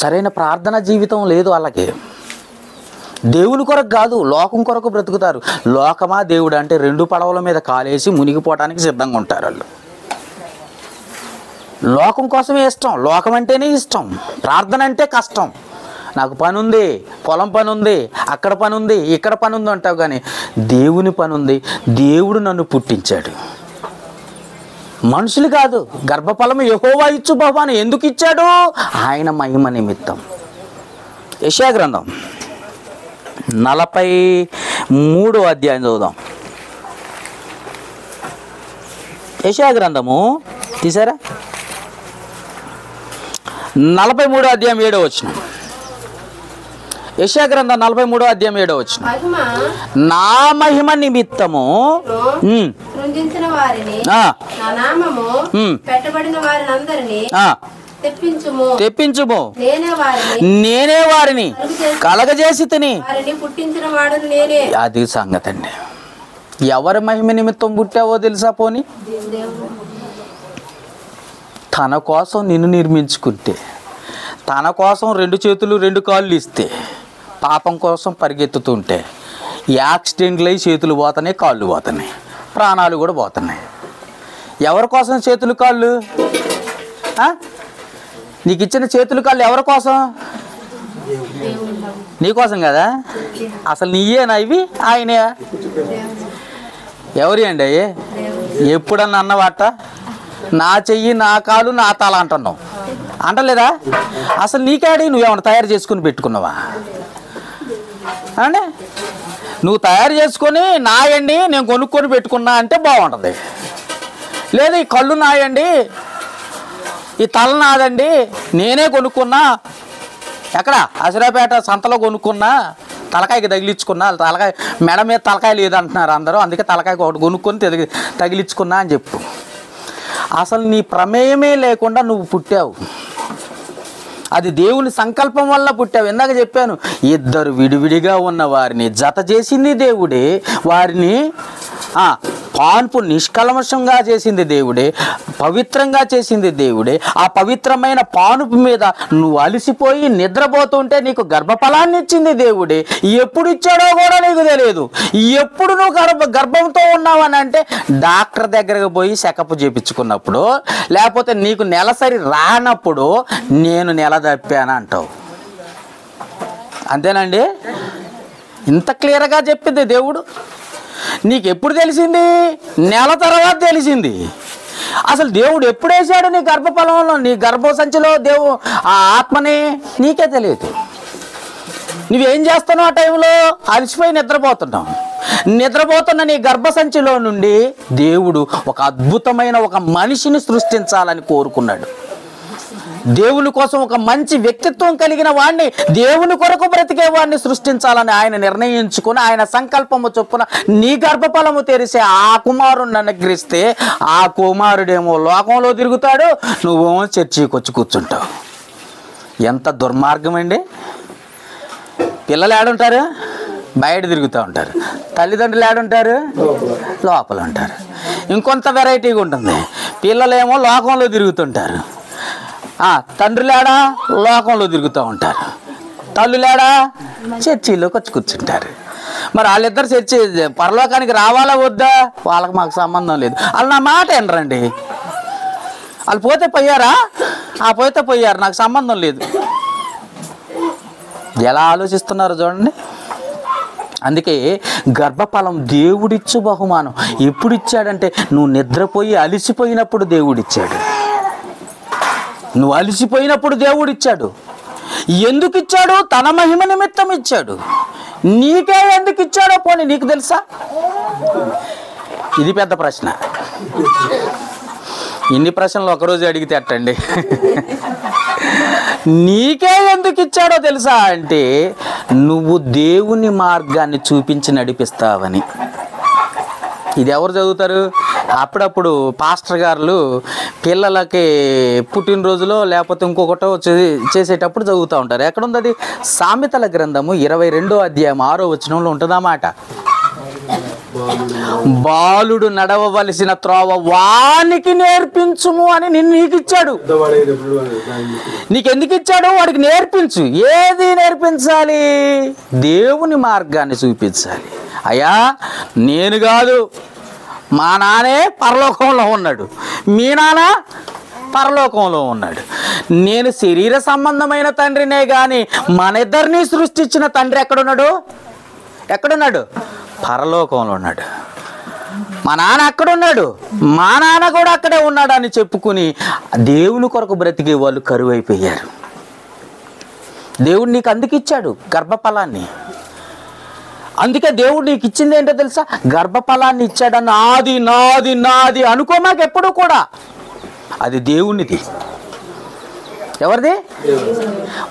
సరైన ప్రార్థన జీవితం లేదు వాళ్ళకి. దేవుని కొరకు కాదు, లోకం కొరకు బ్రతుకుతారు. లోకమా దేవుడు అంటే 2 పడవల మీద కాలేసి మునిగిపోవడానికి సిద్ధంగా ఉంటారు వాళ్ళు. లోకం కోసమే ఇష్టం, లోకం అంటేనే ఇష్టం. ప్రార్థన అంటే కష్టం. నాకు పని ఉంది, పొలం పని ఉంది, అక్కడ పని ఉంది, ఇక్కడ పని ఉంది అంటావు. కానీ దేవుని పని ఉంది. దేవుడు నన్ను పుట్టించాడు, మనుషులు కాదు. గర్భఫలము యెహోవా ఇచ్చు బహుమానం ఎందుకు ఇచ్చాడు? ఆయన మహిమ నిమిత్తం. యెషయా గ్రంథం 43వ అధ్యాయం చదువుదాం. యెషయా గ్రంథము తీసారా? 43వ అధ్యాయం 7వ వచనం. యెషయా గ్రంథం 43వ అధ్యాయం 7వ వచనం. నా మహిమ నిమిత్తము తెప్పించుము, నేనే వారిని కలగజేసి తిని. అది సంగతి అండి. ఎవరి మహిమ నిమిత్తం పుట్టావో తెలుసా? పోనీ తన కోసం నిన్ను నిర్మించుకుంటే, తన కోసం 2 చేతులు 2 కాళ్ళు ఇస్తే, పాపం కోసం పరిగెత్తుతుంటే యాక్సిడెంట్లు అయ్యి చేతులు పోతున్నాయి, కాళ్ళు పోతున్నాయి, ప్రాణాలు కూడా పోతున్నాయి. ఎవరి కోసం చేతులు కాళ్ళు? నీకు ఇచ్చిన చేతులు కాళ్ళు ఎవరి కోసం? నీకోసం కదా. అసలు నీయేనా ఇవి? ఆయనే. ఎవరి అండి అయ్యే? ఎప్పుడన్నా అన్నవాట నా చెయ్యి, నా కాలు, నా తల అంటున్నావు. అంటలేదా? అసలు నీకాడి నువ్వేమన్నా తయారు చేసుకుని పెట్టుకున్నావా అంటే? నువ్వు తయారు చేసుకొని నాయండి నేను కొనుక్కొని పెట్టుకున్నా అంటే బాగుంటుంది. లేదా ఈ కళ్ళు నాయండి, ఈ తల నాదండి, నేనే కొనుక్కున్నా, ఎక్కడ అసిరాపేట సంతలో కొనుక్కున్నా, తలకాయకి తగిలించుకున్నా, తలకాయ మెడ మీద తలకాయ లేదంటున్నారు అందరూ, అందుకే తలకాయ ఒకటి కొనుక్కొని తగిలించుకున్నా అని చెప్పు. అసలు నీ ప్రమేయమే లేకుండా నువ్వు పుట్టావు. అది దేవుని సంకల్పం వల్ల పుట్టావు. ఇందాక చెప్పాను, ఇద్దరు విడివిడిగా ఉన్న వారిని జత చేసింది దేవుడే, వారిని పాన్పు నిష్కల్మషంగా చేసింది దేవుడే, పవిత్రంగా చేసింది దేవుడే. ఆ పవిత్రమైన పానుపు మీద నువ్వు అలసిపోయి నిద్రపోతుంటే నీకు గర్భఫలాన్ని ఇచ్చింది దేవుడే. ఎప్పుడు ఇచ్చాడో కూడా నీకు తెలియదు. ఎప్పుడు నువ్వు గర్భంతో ఉన్నావని అంటే డాక్టర్ దగ్గరకు పోయి చెకప్ చేయించుకున్నప్పుడు, లేకపోతే నీకు నెలసరి రానప్పుడు నేను నెల తప్పాను అంటావు. అంతేనండి? ఇంత క్లియర్గా చెప్పింది దేవుడు. నీకు ఎప్పుడు తెలిసింది? నెల తర్వాత తెలిసింది. అసలు దేవుడు ఎప్పుడు వేసాడు నీ గర్భఫలంలో, నీ గర్భసంచిలో ఆ ఆత్మని? నీకే తెలియదు. నువ్వేం చేస్తున్నావు ఆ టైంలో? అలసిపోయి నిద్రపోతున్నావు. నిద్రపోతున్న నీ గర్భసంచిలో నుండి దేవుడు ఒక అద్భుతమైన ఒక మనిషిని సృష్టించాలని కోరుకున్నాడు. దేవుని కోసం ఒక మంచి వ్యక్తిత్వం కలిగిన వాడిని, దేవుని కొరకు బ్రతికే వాడిని సృష్టించాలని ఆయన నిర్ణయించుకుని ఆయన సంకల్పము చొప్పున నీ గర్భఫలము తెరిసే ఆ కుమారుడిని అనుగ్రహిస్తే ఆ కుమారుడేమో లోకంలో తిరుగుతాడు, నువ్వేమో చర్చికి వచ్చి కూర్చుంటావు. ఎంత దుర్మార్గం అండి! పిల్లలు ఏడుంటారు? బయట తిరుగుతూ ఉంటారు. తల్లిదండ్రులు ఏడుంటారు? లోపల ఉంటారు. ఇంకొంత వెరైటీగా ఉంటుంది. పిల్లలేమో లోకంలో తిరుగుతుంటారు, తండ్రులేడా లోకంలో తిరుగుతూ ఉంటారు, తల్లులేడా చర్చిలోకి వచ్చి కూర్చుంటారు. మరి వాళ్ళిద్దరు చర్చి పరలోకానికి రావాలా వద్దా? వాళ్ళకి మాకు సంబంధం లేదు. వాళ్ళు నా మాట వినరండి. వాళ్ళు పోతే పోయారా? పోతే పోయారు, నాకు సంబంధం లేదు. ఎలా ఆలోచిస్తున్నారు చూడండి. అందుకే గర్భఫలం దేవుడిచ్చు బహుమానం. ఎప్పుడు ఇచ్చాడంటే నువ్వు నిద్రపోయి అలిసిపోయినప్పుడు దేవుడిచ్చాడు. నువ్వు అలసిపోయినప్పుడు దేవుడిచ్చాడు. ఎందుకు ఇచ్చాడు? తన మహిమ నిమిత్తం ఇచ్చాడు. నీకే ఎందుకు ఇచ్చాడో పోనీ నీకు తెలుసా? ఇది పెద్ద ప్రశ్న. ఇన్ని ప్రశ్నలు ఒకరోజు అడిగితే అట్టండి. నీకే ఎందుకు ఇచ్చాడో తెలుసా అంటే నువ్వు దేవుని మార్గాన్ని చూపించి నడిపిస్తావని. ఇది ఎవరు చదువుతారు? అప్పుడప్పుడు పాస్టర్ గారులు పిల్లలకి పుట్టినరోజులో లేకపోతే ఇంకొకటో చేసేటప్పుడు చదువుతూ ఉంటారు. ఎక్కడుంది అది? సామెతల గ్రంథము 22వ అధ్యాయం 6వ వచనంలో ఉంటుందన్నమాట. బాలుడు నడవవలసిన త్రోవ వానికి నేర్పించుము అని నీకు ఇచ్చాడు. నీకెందుకు ఇచ్చాడు? వాడికి నేర్పించు. ఏది నేర్పించాలి? దేవుని మార్గాన్ని చూపించాలి. అయ్యా నేను కాదు, మా నాన్నే పరలోకంలో ఉన్నాడు, మీ నాన్న పరలోకంలో ఉన్నాడు. నేను శరీర సంబంధమైన తండ్రినే కానీ మన ఇద్దరిని సృష్టించిన తండ్రి ఎక్కడున్నాడు? ఎక్కడున్నాడు? పరలోకంలో ఉన్నాడు. మా నాన్న అక్కడున్నాడు, మా నాన్న కూడా అక్కడే ఉన్నాడు అని చెప్పుకుని దేవుని కొరకు బ్రతికే వాళ్ళు కరువైపోయారు. దేవుడు నీకు అందుకు ఇచ్చాడు గర్భఫలాన్ని. అందుకే దేవుడు నీకు ఇచ్చింది ఏంటో తెలుసా? గర్భఫలాన్ని ఇచ్చాడు. నాది నాది నాది అనుకో మాకు ఎప్పుడు కూడా. అది దేవునిది. ఎవరిది?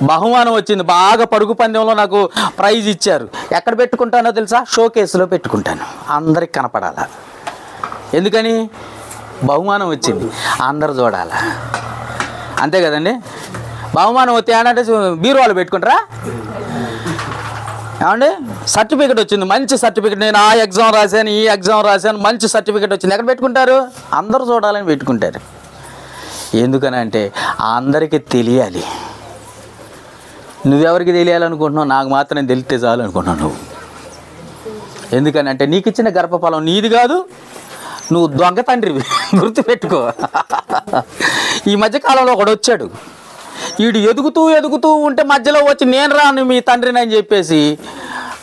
బహుమానం వచ్చింది. బాగా పరుగు పందెంలో నాకు ప్రైజ్ ఇచ్చారు. ఎక్కడ పెట్టుకుంటానో తెలుసా? షోకేసులో పెట్టుకుంటాను, అందరికి కనపడాలా. ఎందుకని? బహుమానం వచ్చింది, అందరు చూడాలా. అంతే కదండి. బహుమానం వచ్చి ఏంటంటే బీరువాళ్ళు పెట్టుకుంటారా? ఏమండి? సర్టిఫికెట్ వచ్చింది, మంచి సర్టిఫికెట్, నేను ఆ ఎగ్జామ్ రాశాను, ఈ ఎగ్జామ్ రాశాను, మంచి సర్టిఫికెట్ వచ్చింది. ఎక్కడ పెట్టుకుంటారు? అందరూ చూడాలని పెట్టుకుంటారు. ఎందుకనంటే అందరికీ తెలియాలి. నువ్వెవరికి తెలియాలనుకుంటున్నావు? నాకు మాత్రం తెలిస్తే చాలు అనుకుంటున్నావు నువ్వు. ఎందుకనంటే నీకు ఇచ్చిన గర్భఫలం నీది కాదు, నువ్వు దొంగ తండ్రివి. గుర్తుపెట్టుకో. ఈ మధ్యకాలంలో ఒకడు వచ్చాడు, వీడు ఎదుగుతూ ఎదుగుతూ ఉంటే మధ్యలో వచ్చి నేను రాను మీ తండ్రిని అని చెప్పేసి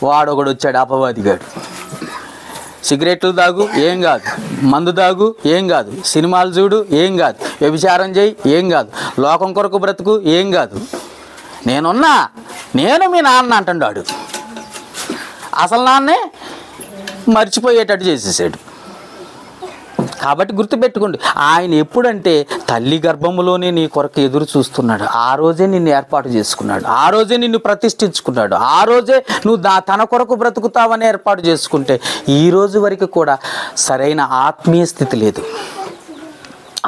వాడు ఒకడు వచ్చాడు, అపవాదిగాడు. సిగరెట్లు తాగు ఏం కాదు, మందు తాగు ఏం కాదు, సినిమాలు చూడు ఏం కాదు, వ్యభిచారం చేయి ఏం కాదు, లోకం కొరకు బ్రతుకు ఏం కాదు, నేను మీ నాన్న అంటున్నాడు. అసలు నాన్నే మర్చిపోయేటట్టు చేసేసాడు. కాబట్టి గుర్తుపెట్టుకోండి, ఆయన ఎప్పుడంటే తల్లి గర్భంలోనే నీ కొరకు ఎదురు చూస్తున్నాడు. ఆ రోజే నిన్ను ఏర్పాటు చేసుకున్నాడు, ఆ రోజే నిన్ను ప్రతిష్ఠించుకున్నాడు, ఆ రోజే నువ్వు తన కొరకు బ్రతుకుతావని ఏర్పాటు చేసుకుంటే ఈ రోజు వరకు కూడా సరైన ఆత్మీయ స్థితి లేదు.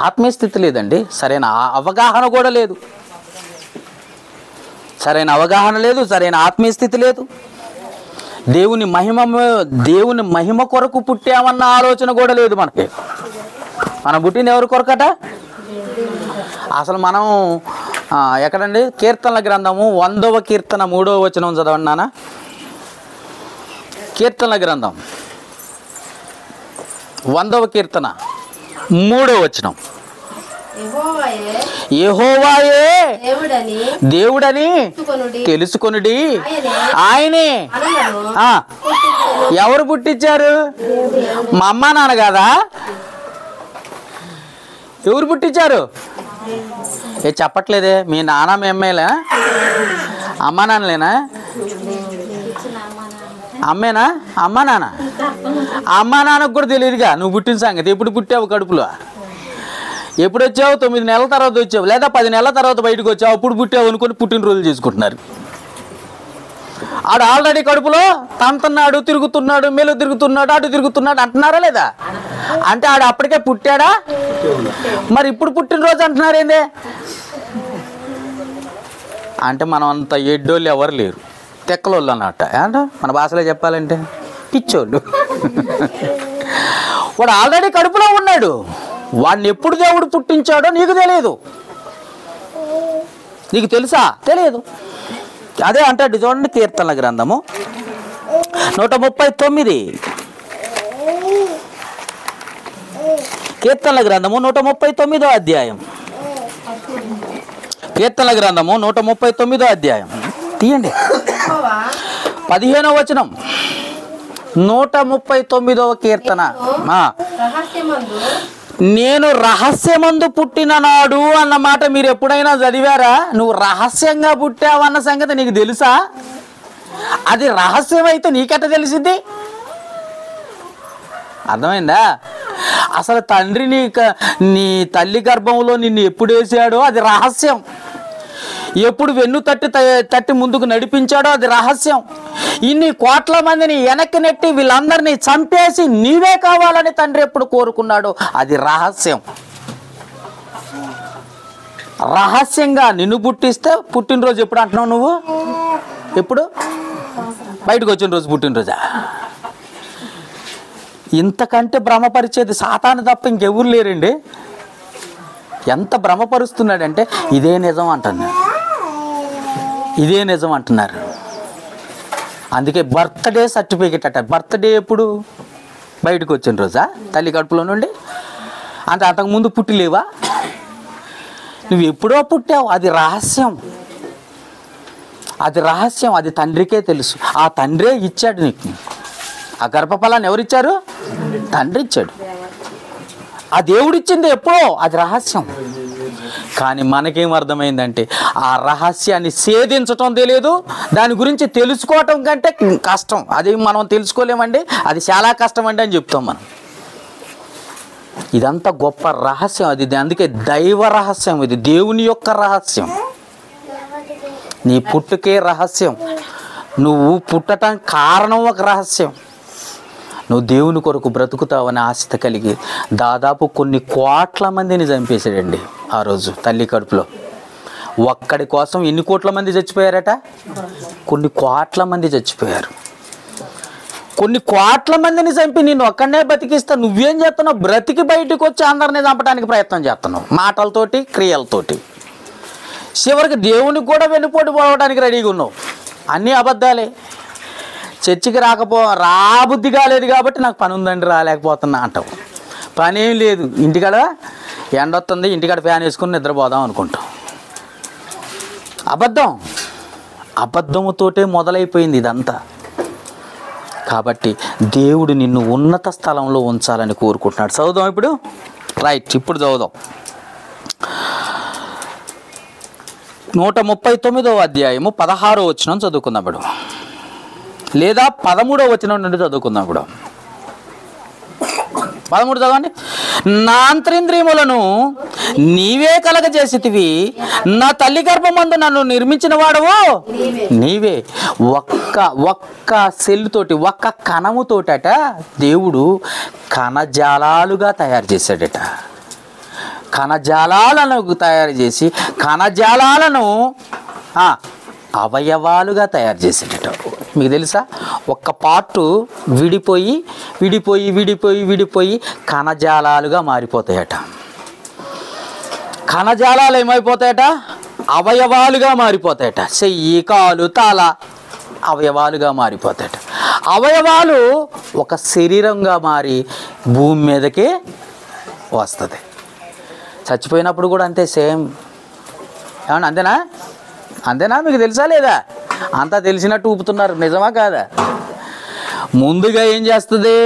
ఆత్మీయ స్థితి లేదండి, సరైన అవగాహన కూడా లేదు. సరైన అవగాహన లేదు, సరైన ఆత్మీయ స్థితి లేదు. దేవుని మహిమ కొరకు పుట్టామన్న ఆలోచన కూడా లేదు మనకి. మనం పుట్టింది ఎవరి కొరకట? అసలు మనం ఎక్కడండి? కీర్తనల గ్రంథము 100వ కీర్తన 3వ వచనం చదవండి నాన్న. కీర్తనల గ్రంథం 100వ కీర్తన 3వ వచనం. యెహోవాయే దేవుడని తెలుసుకొనుడి, ఆయనే. ఎవరు పుట్టించారు? మా అమ్మ నాన్న కాదా? ఎవరు పుట్టించారు? చెప్పట్లేదే. మీ నాన్న మీ అమ్మేలా? అమ్మ నాన్నలేనా? అమ్మేనా? అమ్మ నాన్నకు కూడా తెలియదుగా నువ్వు పుట్టిన సంగతి. ఎప్పుడు పుట్టావు కడుపులో? ఎప్పుడు వచ్చావు? 9 నెలల తర్వాత వచ్చావు, లేదా 10 నెలల తర్వాత బయటకు వచ్చావు. అప్పుడు పుట్టావు అనుకొని పుట్టినరోజులు చేసుకుంటున్నారు. ఆడు ఆల్రెడీ కడుపులో తంతున్నాడు, తిరుగుతున్నాడు, మెలు తిరుగుతున్నాడు, అటు తిరుగుతున్నాడు అంటున్నారా లేదా? అంటే ఆడు అప్పటికే పుట్టాడా? మరి ఇప్పుడు పుట్టినరోజు అంటున్నారేందే? అంటే మనం అంత ఎడ్డోళ్ళు ఎవరు లేరు, తెక్కలోళ్ళు అన్నట్ట. అంటే మన భాషలో చెప్పాలంటే పిచ్చోళ్ళు. వాడు ఆల్రెడీ కడుపులో ఉన్నాడు. వాడిని ఎప్పుడు దేవుడు పుట్టించాడో నీకు తెలియదు. నీకు తెలుసా? తెలియదు. అదే అంటాడు చూడండి, కీర్తనల గ్రంథము 139. కీర్తనల గ్రంథము 139వ అధ్యాయం. కీర్తనల గ్రంథము 139వ అధ్యాయం తీయండి, 15వ వచనం. 139వ కీర్తన. నేను రహస్యమందు పుట్టిన నాడు అన్న మాట మీరు ఎప్పుడైనా చదివారా? నువ్వు రహస్యంగా పుట్టావన్న సంగతి నీకు తెలుసా? అది రహస్యం అయితే నీకెట్ట తెలిసింది? అర్థమైందా? అసలు తండ్రి నీ తల్లి గర్భంలో నిన్ను ఎప్పుడు వేసాడో అది రహస్యం. ఎప్పుడు వెన్ను తట్టి ముందుకు నడిపించాడో అది రహస్యం. ఇన్ని కోట్ల మందిని వెనక్కి నెట్టి వీళ్ళందరినీ చంపేసి నీవే కావాలని తండ్రి ఎప్పుడు కోరుకున్నాడో అది రహస్యం. రహస్యంగా నిన్ను పుట్టిస్తే పుట్టినరోజు ఎప్పుడు అంటున్నావు నువ్వు? ఎప్పుడు? బయటకు వచ్చిన రోజు పుట్టినరోజా? ఇంతకంటే భ్రమపరిచేది సాతాను తప్ప ఇంకెవరు లేరండి. ఎంత భ్రమపరుస్తున్నాడంటే ఇదే నిజం అంటున్నారు, ఇదే నిజం అంటున్నారు. అందుకే బర్త్డే సర్టిఫికెట్ అట. బర్త్డే ఎప్పుడు? బయటకు వచ్చిన రోజా? తల్లి కడుపులో నుండి? అంటే అంతకుముందు పుట్టిలేవా? నువ్వు ఎప్పుడో పుట్టావు. అది రహస్యం, అది రహస్యం. అది తండ్రికే తెలుసు. ఆ తండ్రే ఇచ్చాడు నీకు. ఆ గర్భఫలాన్ని ఎవరిచ్చారు? తండ్రి ఇచ్చాడు. ఆ దేవుడిచ్చింది ఎప్పుడో, అది రహస్యం. కానీ మనకేం అర్థమైందంటే ఆ రహస్యాన్ని ఛేదించటం తెలియదు. దాని గురించి తెలుసుకోవటం కంటే కష్టం. అది మనం తెలుసుకోలేమండి, అది చాలా కష్టం అండి అని చెప్తాం మనం. ఇదంతా గొప్ప రహస్యం. అది అందుకే దైవ రహస్యం. ఇది దేవుని యొక్క రహస్యం. నీ పుట్టుకే రహస్యం. నువ్వు పుట్టడానికి కారణం ఒక రహస్యం. నువ్వు దేవుని కొరకు బ్రతుకుతావని ఆశ కలిగి దాదాపు కొన్ని కోట్ల మందిని చంపేశాడండి ఆ రోజు తల్లి కడుపులో. ఒక్కడి కోసం ఎన్ని కోట్ల మంది చచ్చిపోయారట? కొన్ని కోట్ల మంది చచ్చిపోయారు. కొన్ని కోట్ల మందిని చంపి నిన్ను ఒక్కడనే బతికిస్తా నువ్వేం చేస్తున్నావు? బ్రతికి బయటకు వచ్చి అందరినీ చంపడానికి ప్రయత్నం చేస్తున్నావు, మాటలతోటి, క్రియలతోటి. చివరికి దేవునికి కూడా వెన్నుపోటు పోవడానికి రెడీగా ఉన్నావు. అన్నీ అబద్ధాలే. చర్చికి రాబుద్ధి కాలేదు కాబట్టి నాకు పని ఉందండి రాలేకపోతున్నా అంటావు. పని ఏం లేదు, ఇంటికాడ ఎండ వస్తుంది, ఇంటికాడ ఫ్యాన్ వేసుకుని నిద్రపోదాం అనుకుంటాం. అబద్ధం. అబద్ధముతోటే మొదలైపోయింది ఇదంతా. కాబట్టి దేవుడు నిన్ను ఉన్నత స్థలంలో ఉంచాలని కోరుకుంటున్నాడు. చదువుదాం ఇప్పుడు. రైట్, ఇప్పుడు చదువుదాం. 139వ అధ్యాయము 16వ వచనం చదువుకుందాం ఇప్పుడు, లేదా 13వ వచనం నుండి చదువుకుందాం ఇప్పుడు. 13 చదవండి. నా అంతరింద్రియములను నీవే కలగజేసితివి, నా తల్లి గర్భమందు నన్ను నిర్మించిన వాడవు నీవే. ఒక్క సెల్లుతోటి, ఒక్క కణముతోటట దేవుడు కణజాలాలుగా తయారు చేశాడట. కణజాలాలను తయారు చేసి కణజాలాలను అవయవాలుగా తయారు చేసేటట. మీకు తెలుసా, ఒక్క పార్టు విడిపోయి విడిపోయి విడిపోయి విడిపోయి కణజాలాలుగా మారిపోతాయట. కణజాలాలు ఏమైపోతాయట? అవయవాలుగా మారిపోతాయట. చెయ్యి, కాలు, తల అవయవాలుగా మారిపోతాయట. అవయవాలు ఒక శరీరంగా మారి భూమి మీదకి వస్తుంది. చచ్చిపోయినప్పుడు కూడా అంతే, సేమ్. ఏమన్నా అంతేనా? అంతేనా? మీకు తెలుసా లేదా? అంతా తెలిసినట్టు ఊపుతున్నారు, నిజమా కాదా? ముందుగా ఏం చేస్తుంది?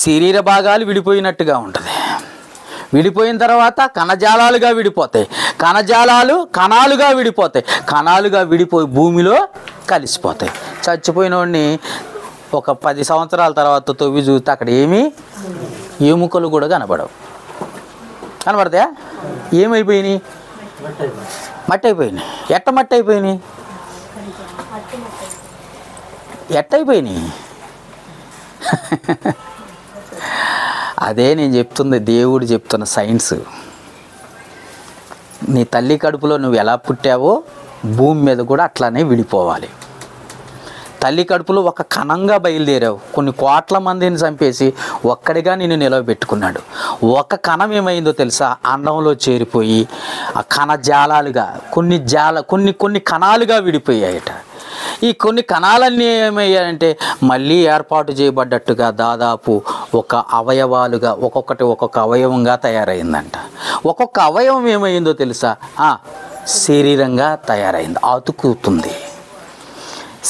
శరీర భాగాలు విడిపోయినట్టుగా ఉంటుంది. విడిపోయిన తర్వాత కణజాలాలుగా విడిపోతాయి, కణజాలాలు కణాలుగా విడిపోతాయి, కణాలుగా విడిపోయి భూమిలో కలిసిపోతాయి. చచ్చిపోయిన వాడిని ఒక 10 సంవత్సరాల తర్వాత తవ్వి చూస్తే అక్కడ ఏమీ ఎముకలు కూడా కనపడవు. కనపడతాయా? ఏమైపోయినాయి? మట్టి అయిపోయినాయి. ఎట్ట మట్టి అయిపోయినాయి? ఎట్టయిపోయినాయి? అదే నేను చెప్తుంది, దేవుడు చెప్తున్న సైన్స్. నీ తల్లి కడుపులో నువ్వు ఎలా పుట్టావో భూమి మీద కూడా అట్లానే విడిపోవాలి. తల్లి కడుపులో ఒక కణంగా బయలుదేరావు, కొన్ని కోట్ల మందిని చంపేసి ఒక్కడిగా నిన్ను నిలవబెట్టుకున్నాడు. ఒక కణం ఏమైందో తెలుసా? అండంలో చేరిపోయి ఆ కణజాలాలుగా కొన్ని కణాలుగా విడిపోయాయట. ఈ కొన్ని కణాలన్నీ ఏమయ్యాయంటే మళ్ళీ ఏర్పాటు చేయబడ్డట్టుగా దాదాపు ఒక అవయవాలుగా ఒక్కొక్క అవయవంగా తయారైందంట. ఒక్కొక్క అవయవం ఏమైందో తెలుసా? శరీరంగా తయారైంది, అతుకుతుంది.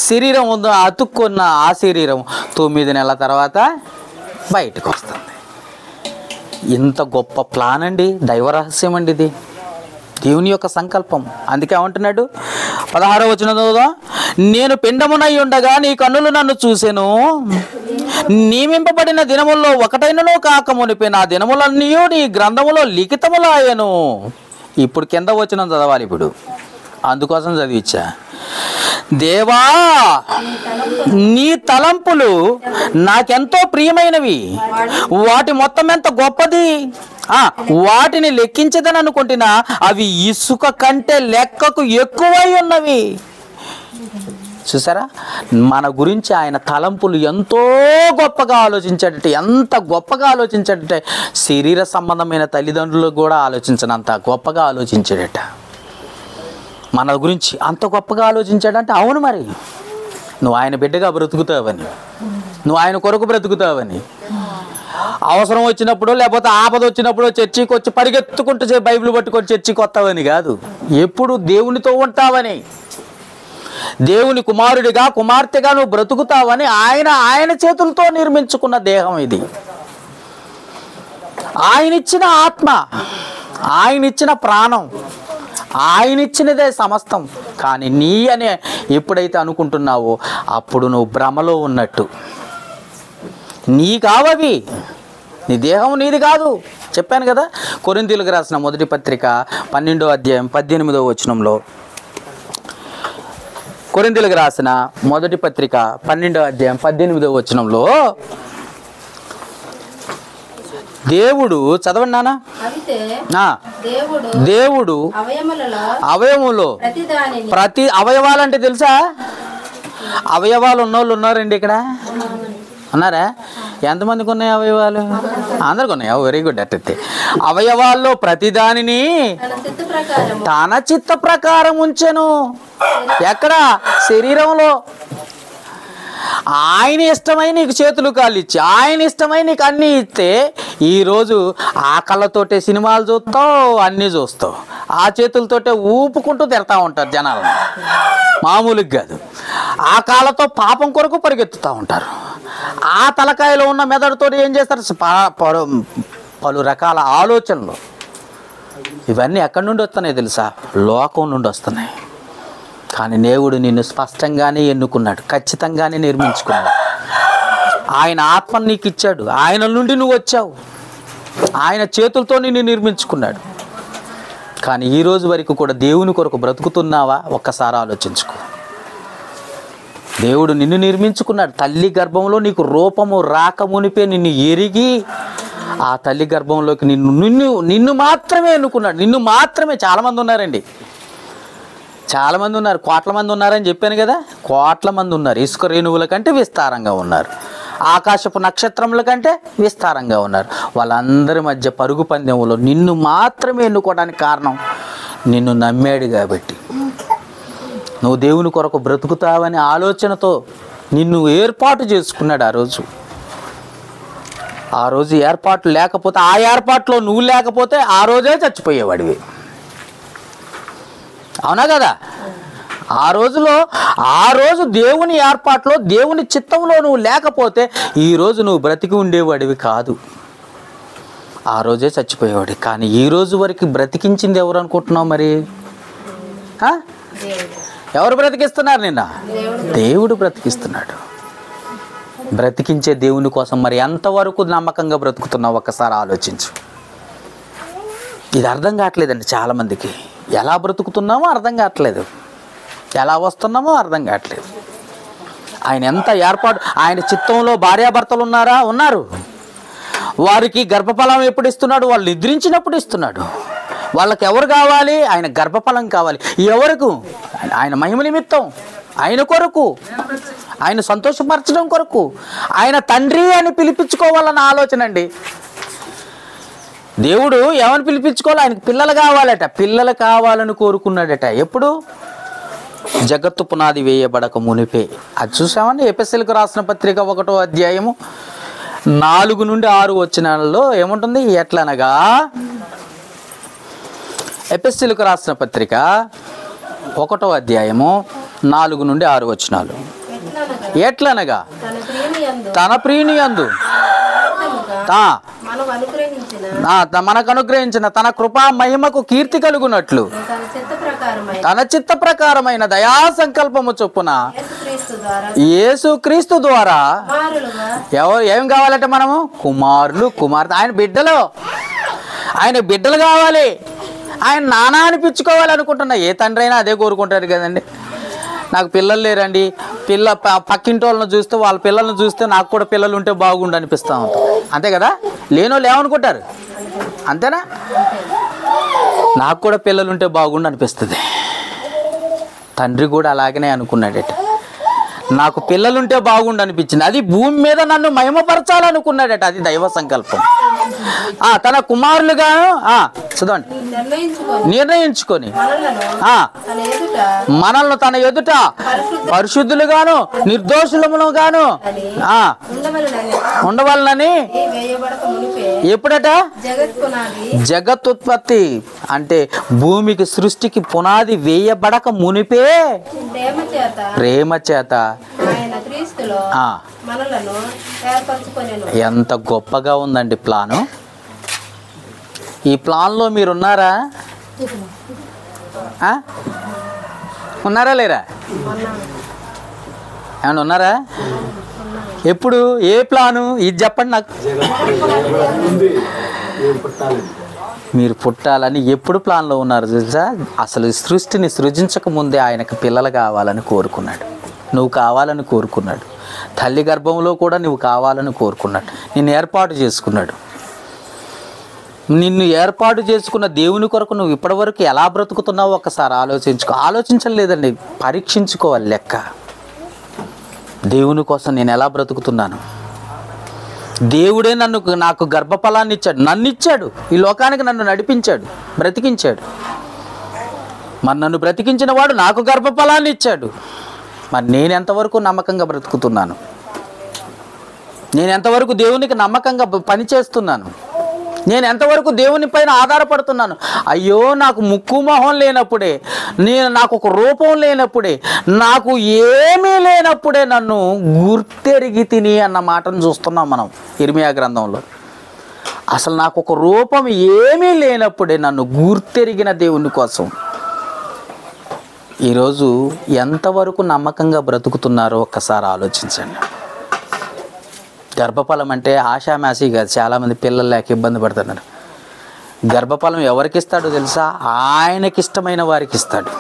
శరీరం ఉందో అతుక్కున్న ఆ శరీరం 9 నెలల తర్వాత బయటకు వస్తుంది. ఇంత గొప్ప ప్లాన్ అండి, దైవరహస్యం అండి ఇది, దేవుని యొక్క సంకల్పం. అందుకే ఏమంటున్నాడు? 16వ వచనం చదువుదాం. నేను పిండమునై ఉండగా నీ కన్నులు నన్ను చూసెను, నియమింపబడిన దినముల్లో ఒకటైనను కాకమునిపే నా దినములన్నీ నీ గ్రంథములో లిఖితములాయను. ఇప్పుడు కింద వచనం చదవాలి ఇప్పుడు, అందుకోసం చదివిచ్చా. దేవా, నీ తలంపులు నాకెంతో ప్రియమైనవి, వాటి మొత్తం ఎంత గొప్పది. వాటిని లెక్కించదని అనుకుంటున్నా, అవి ఇసుక కంటే లెక్కకు ఎక్కువై ఉన్నవి. చూసారా, మన గురించి ఆయన తలంపులు ఎంతో గొప్పగా ఆలోచించాడంటే, ఎంత గొప్పగా ఆలోచించాడంటే శరీర సంబంధమైన తల్లిదండ్రులు కూడా ఆలోచించనంత గొప్పగా ఆలోచించాడట. మన గురించి అంత గొప్పగా ఆలోచించాడంటే, అవును మరి నువ్వు ఆయన బిడ్డగా బ్రతుకుతావని, నువ్వు ఆయన కొరకు బ్రతుకుతావని, అవసరం వచ్చినప్పుడు లేకపోతే ఆపద వచ్చినప్పుడు చర్చికి వచ్చి పరిగెత్తుకుంటూ బైబిల్ పట్టుకొని చర్చికి వస్తావని కాదు, ఎప్పుడు దేవునితో ఉంటావని, దేవుని కుమారుడిగా కుమార్తెగా నువ్వు బ్రతుకుతావని ఆయన చేతులతో నిర్మించుకున్న దేహం ఇది. ఆయనిచ్చిన ఆత్మ, ఆయనిచ్చిన ప్రాణం, ఆయనిచ్చినదే సమస్తం. కానీ నీ అనే ఎప్పుడైతే అనుకుంటున్నావో అప్పుడు నువ్వు భ్రమలో ఉన్నట్టు. నీ కావవి, నీ దేహం నీది కాదు. చెప్పాను కదా, కొరింథీయులకు రాసిన మొదటి పత్రిక 12వ అధ్యాయం 18వ వచనంలో, కొరింథీయులకు రాసిన మొదటి పత్రిక 12వ అధ్యాయం 18వ వచనంలో దేవుడు, చదవండి నాన్న, దేవుడు అవయములో ప్రతి అవయవాలంటే తెలుసా? అవయవాలు ఉన్నోళ్ళు ఉన్నారండి ఇక్కడ, ఉన్నారా? ఎంతమందికి ఉన్నాయి అవయవాలు? అందరికి ఉన్నాయా? Very good. అట్టయితే అవయవాల్లో ప్రతిదానిని తన చిత్త ప్రకారం ఉంచెను. ఎక్కడ? శరీరంలో. ఆయన ఇష్టమై నీకు చేతులు కాళ్ళు ఇచ్చి, ఆయన ఇష్టమై నీకు అన్నీ ఇస్తే, ఈరోజు ఆ కళ్ళతోటే సినిమాలు చూస్తావు, అన్నీ చూస్తావు, ఆ చేతులతోటే ఊపుకుంటూ తిడతా ఉంటారు జనాలను. మామూలుగా కాదు. ఆ కాళ్ళతో పాపం కొరకు పరిగెత్తుతూ ఉంటారు. ఆ తలకాయలో ఉన్న మెదడుతో ఏం చేస్తారు? పలు రకాల ఆలోచనలు. ఇవన్నీ ఎక్కడి నుండి వస్తున్నాయి తెలుసా? లోకం నుండి వస్తున్నాయి. కానీ దేవుడు నిన్ను స్పష్టంగానే ఎన్నుకున్నాడు, ఖచ్చితంగానే నిర్మించుకున్నాడు. ఆయన ఆత్మను నీకు ఇచ్చాడు, ఆయన నుండి నువ్వు వచ్చావు, ఆయన చేతులతో నిన్ను నిర్మించుకున్నాడు. కానీ ఈ రోజు వరకు కూడా దేవుని కొరకు బ్రతుకుతున్నావా? ఒక్కసారి ఆలోచించుకో. దేవుడు నిన్ను నిర్మించుకున్నాడు. తల్లి గర్భంలో నీకు రూపము రాకమునిపే నిన్ను ఎరిగి ఆ తల్లి గర్భంలోకి నిన్ను మాత్రమే ఎన్నుకున్నాడు. నిన్ను మాత్రమే. చాలామంది ఉన్నారండి, చాలామంది ఉన్నారు. కోట్ల మంది ఉన్నారని చెప్పాను కదా. కోట్ల మంది ఉన్నారు. ఇసుక రేణువుల కంటే విస్తారంగా ఉన్నారు, ఆకాశపు నక్షత్రముల కంటే విస్తారంగా ఉన్నారు. వాళ్ళందరి మధ్య పరుగు పందెంలో నిన్ను మాత్రమే ఎన్నుకోవడానికి కారణం నిన్ను నమ్మాడు కాబట్టి. నువ్వు దేవుని కొరకు బ్రతుకుతావని ఆలోచనతో నిన్ను ఏర్పాటు చేసుకున్నాడు. ఆ రోజు ఏర్పాట్లు లేకపోతే, ఆ ఏర్పాట్లో నువ్వు లేకపోతే ఆ రోజే చచ్చిపోయేవాడివి. అవునా కదా? ఆ రోజు దేవుని ఏర్పాట్లో, దేవుని చిత్తంలో నువ్వు లేకపోతే ఈరోజు నువ్వు బ్రతికి ఉండేవాడివి కాదు. ఆ రోజే చచ్చిపోయేవాడు. కానీ ఈ రోజు వరకు బ్రతికించింది ఎవరు అనుకుంటున్నావు మరి? ఎవరు బ్రతికిస్తున్నారు నిన్న? దేవుడు బ్రతికిస్తున్నాడు. బ్రతికించే దేవుని కోసం మరి ఎంతవరకు నమ్మకంగా బ్రతుకుతున్నావు ఒక్కసారి ఆలోచించు. ఇది అర్థం కావట్లేదండి చాలామందికి. ఎలా బ్రతుకుతున్నామో అర్థం కావట్లేదు, ఎలా వస్తున్నామో అర్థం కావట్లేదు. ఆయన ఎంత ఏర్పాటు, ఆయన చిత్తంలో భార్యాభర్తలు ఉన్నారా? ఉన్నారు. వారికి గర్భఫలం ఎప్పుడు ఇస్తున్నాడు? వాళ్ళు నిద్రించినప్పుడు ఇస్తున్నాడు. వాళ్ళకి ఎవరు కావాలి? ఆయన గర్భఫలం కావాలి. ఎవరికి? ఆయన మహిమ నిమిత్తం, ఆయన కొరకు, ఆయన సంతోషపరచడం కొరకు, ఆయన తండ్రి అని పిలిపించుకోవాలన్న ఆలోచన అండి. దేవుడు ఏమని పిలిపించుకోవాలి? ఆయనకు పిల్లలు కావాలట. పిల్లలు కావాలని కోరుకున్నాడట. ఎప్పుడు? జగత్తు పునాది వేయబడక మునిపే. అది చూసామని ఎఫెసీయులకు రాసిన పత్రిక 1వ అధ్యాయము 4 నుండి 6 వచనాలలో ఏముంటుంది? ఎట్లనగా, ఎఫెసీయులకు రాసిన పత్రిక 1వ అధ్యాయము 4 నుండి 6 వచనాలు. ఎట్లనగా తన ప్రియునియందు మనకు అనుగ్రహించిన తన కృపా మహిమకు కీర్తి కలుగునట్లు తన చిత్త ప్రకారమైన దయా సంకల్పము చొప్పున యేసుక్రీస్తు ద్వారా ఏం కావాలంటే మనము కుమారులు కుమార్తె, ఆయన బిడ్డలు కావాలి. ఆయన నాన్న అనిపించుకోవాలి అనుకుంటున్నా. ఏ తండ్రి అయినా అదే కోరుకుంటారు కదండి. నాకు పిల్లలు లేరండి, పక్కింటి వాళ్ళని చూస్తే, వాళ్ళ పిల్లల్ని చూస్తే నాకు కూడా పిల్లలు ఉంటే బాగుండు అనిపిస్తూ ఉంటుంది. అంతే కదా? లేనోళ్ళు ఏమనుకుంటారు? అంతేనా? నాకు కూడా పిల్లలు ఉంటే బాగుండు అనిపిస్తుంది. తండ్రి కూడా అలాగనే అనుకున్నాడట. నాకు పిల్లలుంటే బాగుండు అనిపించింది. అది భూమి మీద నన్ను మహిమపరచాలనుకున్నాడట. అది దైవ సంకల్పం. తన కుమారులుగాను చదవండి, నిర్ణయించుకొని మనల్ని తన ఎదుట పరిశుద్ధులుగాను నిర్దోషులముగాను ఉండవాలని. ఎప్పుడట? జగత్తుత్పత్తి అంటే భూమికి, సృష్టికి పునాది వేయబడక మునిపే ప్రేమ చేత ఎంత గొప్పగా ఉందండి ప్లాను. ఈ ప్లాన్లో మీరున్నారా? ఉన్నారా లేరా? ఏమన్నా ఉన్నారా? ఎప్పుడు? ఏ ప్లాను? ఇది చెప్పండి నాకు. మీరు పుట్టాలని ఎప్పుడు ప్లాన్లో ఉన్నారు తెలుసా? అసలు సృష్టిని సృజించక ముందే ఆయనకు పిల్లలు కావాలని కోరుకున్నాడు. నువ్వు కావాలని కోరుకున్నాడు. తల్లి గర్భంలో కూడా నువ్వు కావాలని కోరుకున్నాడు. నిన్ను ఏర్పాటు చేసుకున్నాడు. నిన్ను ఏర్పాటు చేసుకున్న దేవుని కొరకు నువ్వు ఇప్పటివరకు ఎలా బ్రతుకుతున్నావో ఒకసారి ఆలోచించలేదండి, పరీక్షించుకోవాలి లెక్క. దేవుని కోసం నేను ఎలా బ్రతుకుతున్నాను? దేవుడే నాకు గర్భఫలాన్ని ఇచ్చాడు, నన్ను ఇచ్చాడు, ఈ లోకానికి నన్ను నడిపించాడు, బ్రతికించాడు. మరి నన్ను బ్రతికించిన వాడు నాకు గర్భఫలాన్ని ఇచ్చాడు. మరి నేను ఎంతవరకు నమ్మకంగా బ్రతుకుతున్నాను? నేను ఎంతవరకు దేవునికి నమ్మకంగా పనిచేస్తున్నాను? నేను ఎంతవరకు దేవుని పైన ఆధారపడుతున్నాను? అయ్యో, నాకు ముక్కు మొహం లేనప్పుడే, నాకు ఒక రూపం లేనప్పుడే, నాకు ఏమీ లేనప్పుడే నన్ను గుర్తెరిగి తిని అన్న మాటను చూస్తున్నాం మనం ఇర్మియా గ్రంథంలో. అసలు నాకు ఒక రూపం ఏమీ లేనప్పుడే నన్ను గుర్తెరిగిన దేవుని కోసం ఈరోజు ఎంతవరకు నమ్మకంగా బ్రతుకుతున్నారో ఒక్కసారి ఆలోచించండి. గర్భఫలం అంటే ఆషామాషి కాదు. చాలామంది పిల్లలు లేక ఇబ్బంది పడుతున్నారు. గర్భఫలం ఎవరికి ఇస్తాడో తెలుసా? ఆయనకి ఇష్టమైన వారికి ఇస్తాడు.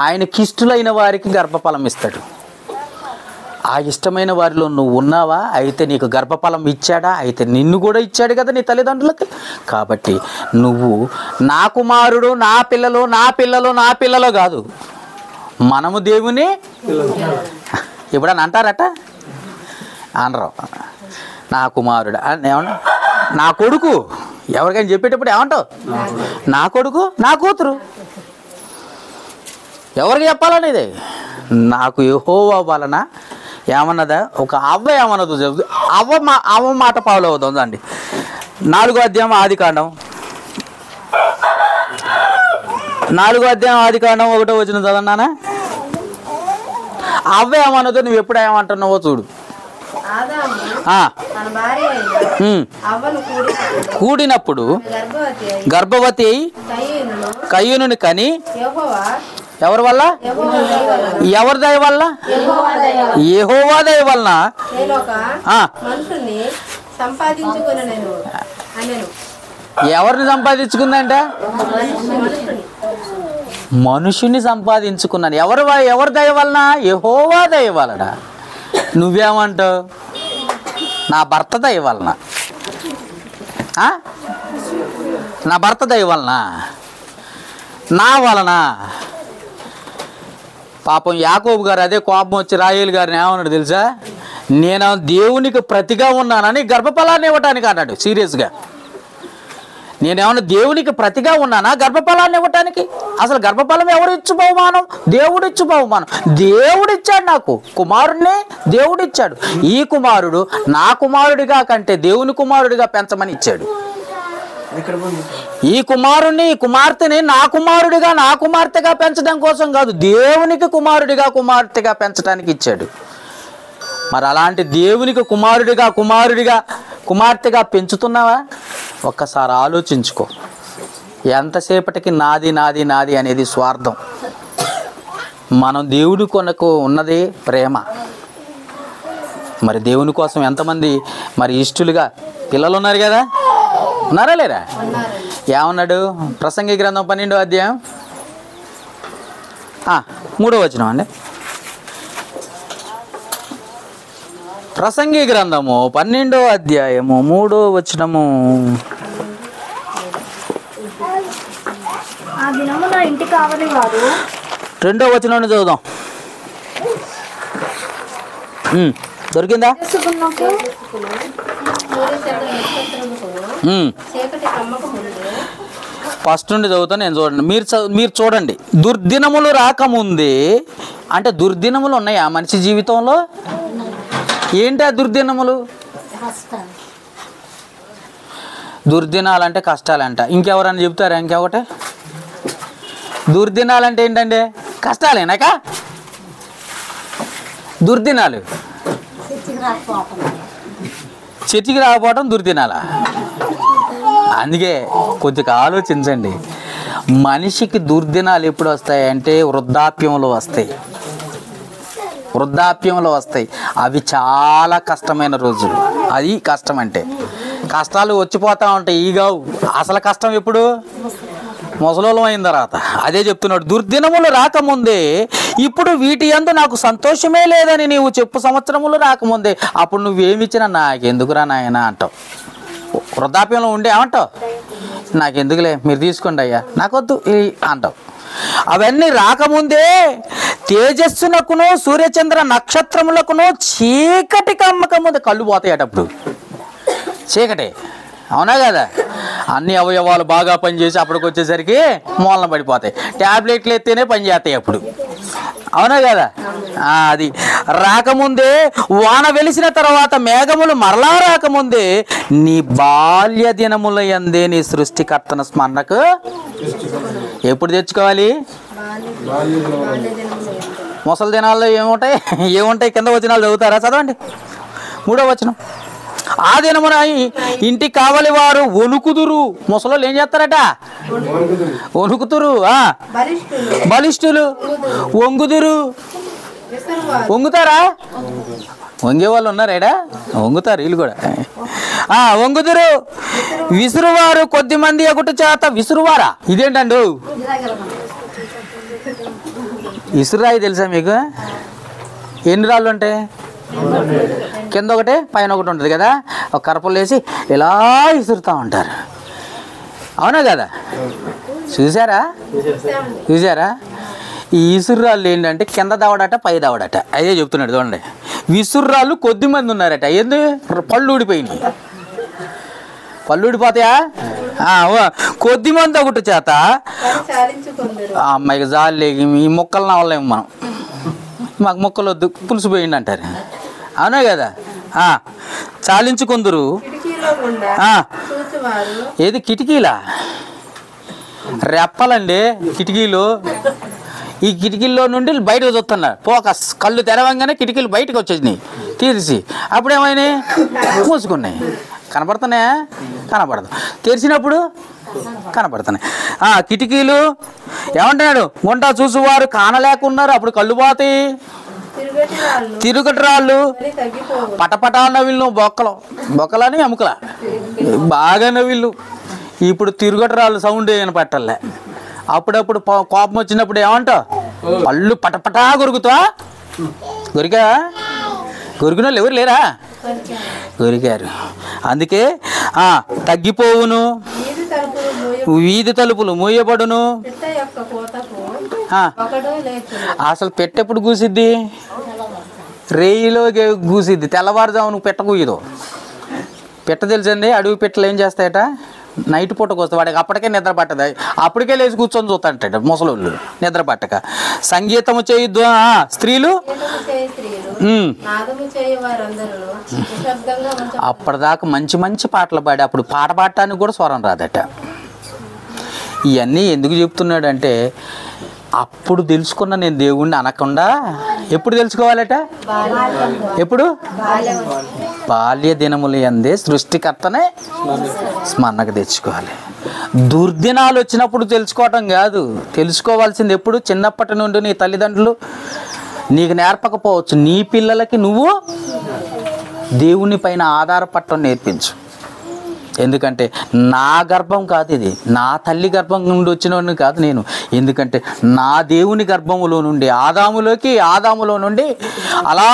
ఆయనకి ఇష్టలైన వారికి గర్భఫలం ఇస్తాడు. ఆ ఇష్టమైన వారిలో నువ్వు ఉన్నావా? అయితే నీకు గర్భఫలం ఇచ్చాడా? అయితే నిన్ను కూడా ఇచ్చాడు కదా నీ తల్లిదండ్రులకి. కాబట్టి నువ్వు నా కుమారుడు, నా పిల్లలు, నా పిల్లలు, నా పిల్లలు కాదు, మనము దేవుని ఎప్పుడన్నా అంటారట? అనరు. నా కుమారుడు ఏమన్నా, నా కొడుకు. ఎవరికైనా చెప్పేటప్పుడు ఏమంటావు? నా కొడుకు, నా కూతురు. ఎవరికి చెప్పాలనేది? నాకు యెహోవా వలన ఏమన్నదా? ఒక అవ్వ ఏమన్నదో చెబుతూ అవ్వ మాట పావులు అవుతుంది అండి. 4వ అధ్యాయం ఆదికాండం 1వ వచనం చదవన్నానా? అవ్వ ఏమన్నదో నువ్వు ఎప్పుడు ఏమంటున్నావో చూడు. కూడినప్పుడు గర్భవతి అయి కయ్యూనుని కని, ఎవరి వల్ల? ఎవరి దయ వల్ల? యెహోవా దయ వలన. ఎవరిని సంపాదించుకుందంట? మనుషుని సంపాదించుకున్నాను. ఎవరి దయ వలన? యెహోవా దయ వలన. నువ్వేమంటావు? నా భర్త దయ వలన. నా భర్త దయ వలన, నా వలన. పాపం యాకోబు గారు అదే కోపం వచ్చి రాయేలు గారిని ఏమన్నాడు తెలుసా? నేను దేవునికి ప్రతిగా ఉన్నానని గర్భఫలాన్ని ఇవ్వటానికి అన్నాడు. సీరియస్గా, నేనేమన్నా దేవునికి ప్రతిగా ఉన్నానా గర్భఫలాన్ని ఇవ్వటానికి? అసలు గర్భఫలం ఎవరు ఇచ్చు బహుమానం? దేవుడు ఇచ్చు బహుమానం. దేవుడిచ్చాడు నాకు కుమారుడిని, దేవుడిచ్చాడు. ఈ కుమారుడు నా కుమారుడిగా కంటే దేవుని కుమారుడిగా పెంచమని ఇచ్చాడు. ఈ కుమారుణ్ణి, ఈ కుమార్తెని నా కుమారుడిగా, నా కుమార్తెగా పెంచడం కోసం కాదు, దేవునికి కుమారుడిగా, కుమార్తెగా పెంచడానికి ఇచ్చాడు. మరి అలాంటి దేవునికి కుమారుడిగా, కుమార్తెగా పెంచుతున్నావా? ఒక్కసారి ఆలోచించుకో. ఎంతసేపటికి నాది నాది నాది అనేది స్వార్థం. మనం దేవుడి కొనకు ఉన్నదే ప్రేమ. మరి దేవుని కోసం ఎంతమంది మరి ఇష్టలుగా పిల్లలు ఉన్నారు కదా? ఉన్నారా లేరా? ఏమన్నాడు? ప్రసంగి గ్రంథం 12వ అధ్యాయం 3వ వచనం అండి. ప్రసంగి గ్రంథము 12వ అధ్యాయము 3వ వచనము. ఆ దినమున ఇంటి కావలి వారు 2వ వచనాన్ని చదువుదాం. దొరికిందా? ఫస్ట్ నుండి చదువుతాను నేను, చూడండి. మీరు చూడండి. దుర్దినములు రాకముందే, అంటే దుర్దినములు ఉన్నాయి ఆ మనిషి జీవితంలో. ఏంటి ఆ దుర్దినములు? దుర్దినాలంటే కష్టాలంట. ఇంకెవరన్నా చెప్తారా? ఇంకొకటి దుర్దినాలంటే ఏంటంటే కష్టాలేనాక? దుర్దినాలు చర్చికి రాకపోవడం దుర్దినాలా? అందుకే కొద్దిగా ఆలోచించండి. మనిషికి దుర్దినాలు ఎప్పుడు వస్తాయంటే వృద్ధాప్యంలో వస్తాయి. వృద్ధాప్యంలో వస్తాయి. అవి చాలా కష్టమైన రోజులు. అది కష్టం అంటే. కష్టాలు వచ్చిపోతూ ఉంటాయి. ఈగావు. అసలు కష్టం ఎప్పుడు? ముసలోళం అయిన తర్వాత. అదే చెప్తున్నాడు. దుర్దినములు రాకముందే ఇప్పుడు వీటి యందు నాకు సంతోషమే లేదని నీవు చెప్పు. సంవత్సరములు రాకముందే అప్పుడు నువ్వేమిచ్చినా నాకెందుకురా నాయన అంటావు. వృద్ధాప్యంలో ఉండే ఏమంటావు? నాకెందుకులే, మీరు తీసుకోండి అయ్యా, నాకొద్దు అంటావు. అవన్నీ రాకముందే తేజస్సునకును సూర్యచంద్ర నక్షత్రములకును చీకటి కమ్మకముందే కళ్ళు పోతాయటప్పుడు. చీకటి, అవునా కదా? అన్ని అవయవాలు బాగా పనిచేసి అప్పటికి వచ్చేసరికి మూలన పడిపోతాయి. ట్యాబ్లెట్లు ఎత్తేనే పనిచేస్తాయి. అప్పుడు అవునా కదా? అది రాకముందే, వాన వెలిసిన తర్వాత మేఘములు మరలా రాకముందే నీ బాల్య దినముల యందే నీ సృష్టికర్తన స్మరణకు ఎప్పుడు తెచ్చుకోవాలి? ముసలి దినాల్లో ఏముంటాయి కింద వచనాలు చదువుతారా? చదవండి 3వ వచనం. ఆ దినమున ఇంటికి కావలి వారు వణుకుదురు. ముసలోళ్ళు ఏం చేస్తారట? వణుకుతురు. బలిష్ఠులు వంగుదురు. వంగుతారా? వంగే వాళ్ళు ఉన్నారేడా? వంగుతారు వీళ్ళు కూడా. వంగుదురు. విసురువారు కొద్దిమంది ఒకటి చేత. విసురువారా? ఇదేంటండు? ఇసురాయి తెలుసా మీకు? ఎన్ని రాళ్ళు ఉంటాయి? కింద ఒకటి పైన ఒకటి ఉంటుంది కదా. ఒక కరపలు వేసి ఇలా విసురుతూ ఉంటారు. అవునా కదా? చూసారా? ఈ ఇసురాళ్ళు ఏంటంటే కింద దావడట, పై దావడట. అదే చెప్తున్నాడు చూడండి. విసుర్రాళ్ళు కొద్దిమంది ఉన్నారట. ఏంది? పళ్ళు ఊడిపోయినాయి. పళ్ళు ఊడిపోతాయా? కొద్దిమంది ఒకటి చేత. అమ్మాయికి జాలి ఈ మొక్కలు నవ్వలేము మనం. మాకు మొక్కలు వద్దు, పులుసు పోయింది అంటారు. అవునా కదా? చాలించుకుందరు. ఏది? కిటికీలా? రెప్పలండి కిటికీలు. ఈ కిటికీల్లో నుండి బయటకు చూస్తున్నారు. ఫోకస్ కళ్ళు తెరవంగానే కిటికీలు బయటకు వచ్చేసినాయి తీర్చి. అప్పుడేమైనాయి? మూసుకున్నాయి. కనపడుతున్నాయా? కనపడదు. తెరిచినప్పుడు కనపడుతున్నాయి. కిటికీలు ఏమంటున్నాడు? గుంట చూసేవారు కానలేకున్నారు. అప్పుడు కళ్ళు పోతాయి. తిరుగటి రాళ్ళు పటపటా నవిళ్ళు. బొక్కలని ఎముకల బాగా నవిళ్ళు. ఇప్పుడు తిరుగటి రాళ్ళు సౌండ్ వినపట్టలే. అప్పుడప్పుడు కోపం వచ్చినప్పుడు ఏమంటావు? పళ్ళు పటపటా కొరుకుతా. కొరికిన వాళ్ళు ఎవరు లేరా? కొరికారు. అందుకే తగ్గిపోవును, వీధి తలుపులు మూయబడును. అసలు పెట్టెప్పుడు కూసిద్ది? రేయిలో కూసిద్ది. తెల్లవారుజామును పెట్ట కూయదు. పెట్ట తెలుసండి? అడవి పెట్టలు ఏం చేస్తాయట? నైట్ పూటకు వస్తాయి. వాడికి అప్పటికే నిద్ర పట్టదు. అప్పటికే లేచి కూర్చొని చూస్తాంటాడు ముసలోళ్ళు నిద్ర పట్టక. సంగీతము చేయొద్దు స్త్రీలు. అప్పటిదాకా మంచి మంచి పాటలు పాడి అప్పుడు పాట పాడటానికి కూడా స్వరం రాదట. ఇవన్నీ ఎందుకు చెప్తున్నాడంటే, అప్పుడు తెలుసుకున్న నేను దేవుణ్ణి అనకుండా ఎప్పుడు తెలుసుకోవాలట? ఎప్పుడు? బాల్య దినములు యందే సృష్టికర్తనే స్మరణకు తెచ్చుకోవాలి. దుర్దినాలు వచ్చినప్పుడు తెలుసుకోవటం కాదు. తెలుసుకోవాల్సింది ఎప్పుడు? చిన్నప్పటి నుండి నీ తల్లిదండ్రులు నీకు నేర్పకపోవచ్చు. నీ పిల్లలకి నువ్వు దేవుని పైన ఆధారపడటం నేర్పించు. ఎందుకంటే నా గర్భం కాదు ఇది, నా తల్లి గర్భం నుండి వచ్చినవాడిని కాదు నేను. ఎందుకంటే నా దేవుని గర్భములో నుండి ఆదాములో నుండి అలా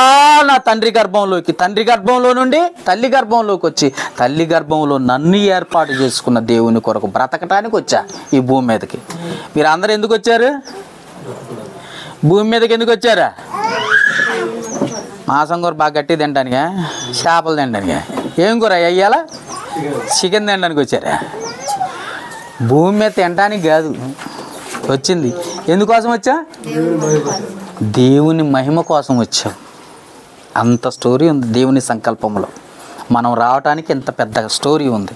నా తండ్రి గర్భంలో నుండి తల్లి గర్భంలోకి వచ్చి తల్లి గర్భంలో నన్ను ఏర్పాటు చేసుకున్న దేవుని కొరకు బ్రతకటానికి వచ్చా ఈ భూమి మీదకి. మీరు అందరూ ఎందుకు వచ్చారు? భూమి మీదకి ఎందుకు వచ్చారా? మాసం కూర బాగా గట్టి తినడానికా? చేపలు తినడానికా? ఏం కూర అయ్యాలా? చికెన్ తినడానికి వచ్చారా? భూమి మీద తినడానికి కాదు వచ్చింది. ఎందుకోసం వచ్చా? దేవుని మహిమ కోసం వచ్చాం. అంత స్టోరీ ఉంది దేవుని సంకల్పంలో. మనం రావటానికి ఇంత పెద్ద స్టోరీ ఉంది.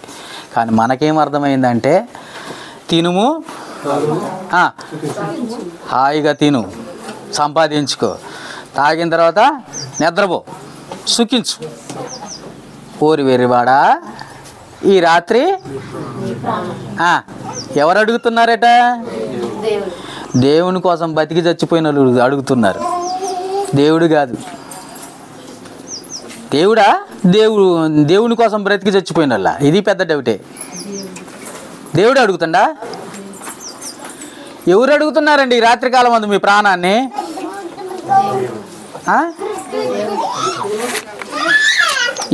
కానీ మనకేం అర్థమైందంటే, తినుము, హాయిగా తిను, సంపాదించుకో, తాగిన తర్వాత నిద్రపో, సుఖించు. ఓరి వెర్రివాడా, ఈ రాత్రి ఎవరు అడుగుతున్నారట? దేవుని కోసం బతికి చచ్చిపోయిన వాళ్ళు అడుగుతున్నారు. దేవుడు కాదు. దేవుడా? దేవుని కోసం బ్రతికి చచ్చిపోయిన వాళ్ళ? ఇది పెద్ద డౌటే. దేవుడు అడుగుతుండా? ఎవరు అడుగుతున్నారండి ఈ రాత్రికాలం అందు మీ ప్రాణాన్ని?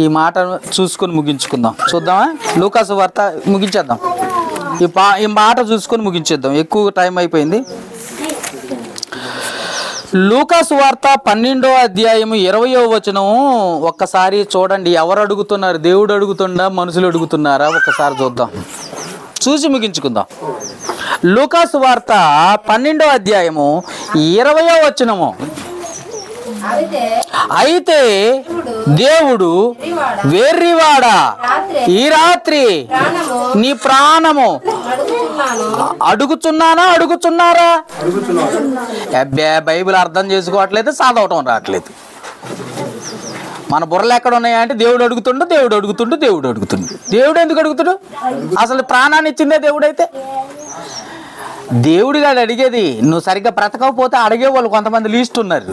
ఈ మాట చూసుకొని ముగించుకుందాం. చూద్దామా? లూకాసు వార్త ముగించేద్దాం. ఈ మాట చూసుకొని ముగించేద్దాం, ఎక్కువ టైం అయిపోయింది. లూకాసు వార్త 12వ అధ్యాయము 20వ వచనం ఒక్కసారి చూడండి. ఎవరు అడుగుతున్నారు? దేవుడు అడుగుతుండా, మనుషులు అడుగుతున్నారా? ఒక్కసారి చూద్దాం. చూసి ముగించుకుందాం. లూకాసు వార్త 12వ అధ్యాయము 20వ వచనము. అయితే దేవుడు వెర్రివాడా, ఈ రాత్రి నీ ప్రాణము అడుగుతున్నారా? అబ్బే, బైబిల్ అర్థం చేసుకోవట్లేదు, చదవటం రావట్లేదు. మన బుర్రలు ఎక్కడ ఉన్నాయా అంటే దేవుడు అడుగుతుండు. దేవుడు ఎందుకు అడుగుతుడు? అసలు ప్రాణాన్ని ఇచ్చిందే దేవుడైతే. దేవుడు గారు అడిగేది, నువ్వు సరిగ్గా బ్రతకపోతే అడిగేవాళ్ళు కొంతమంది లీస్ట్ ఉన్నారు.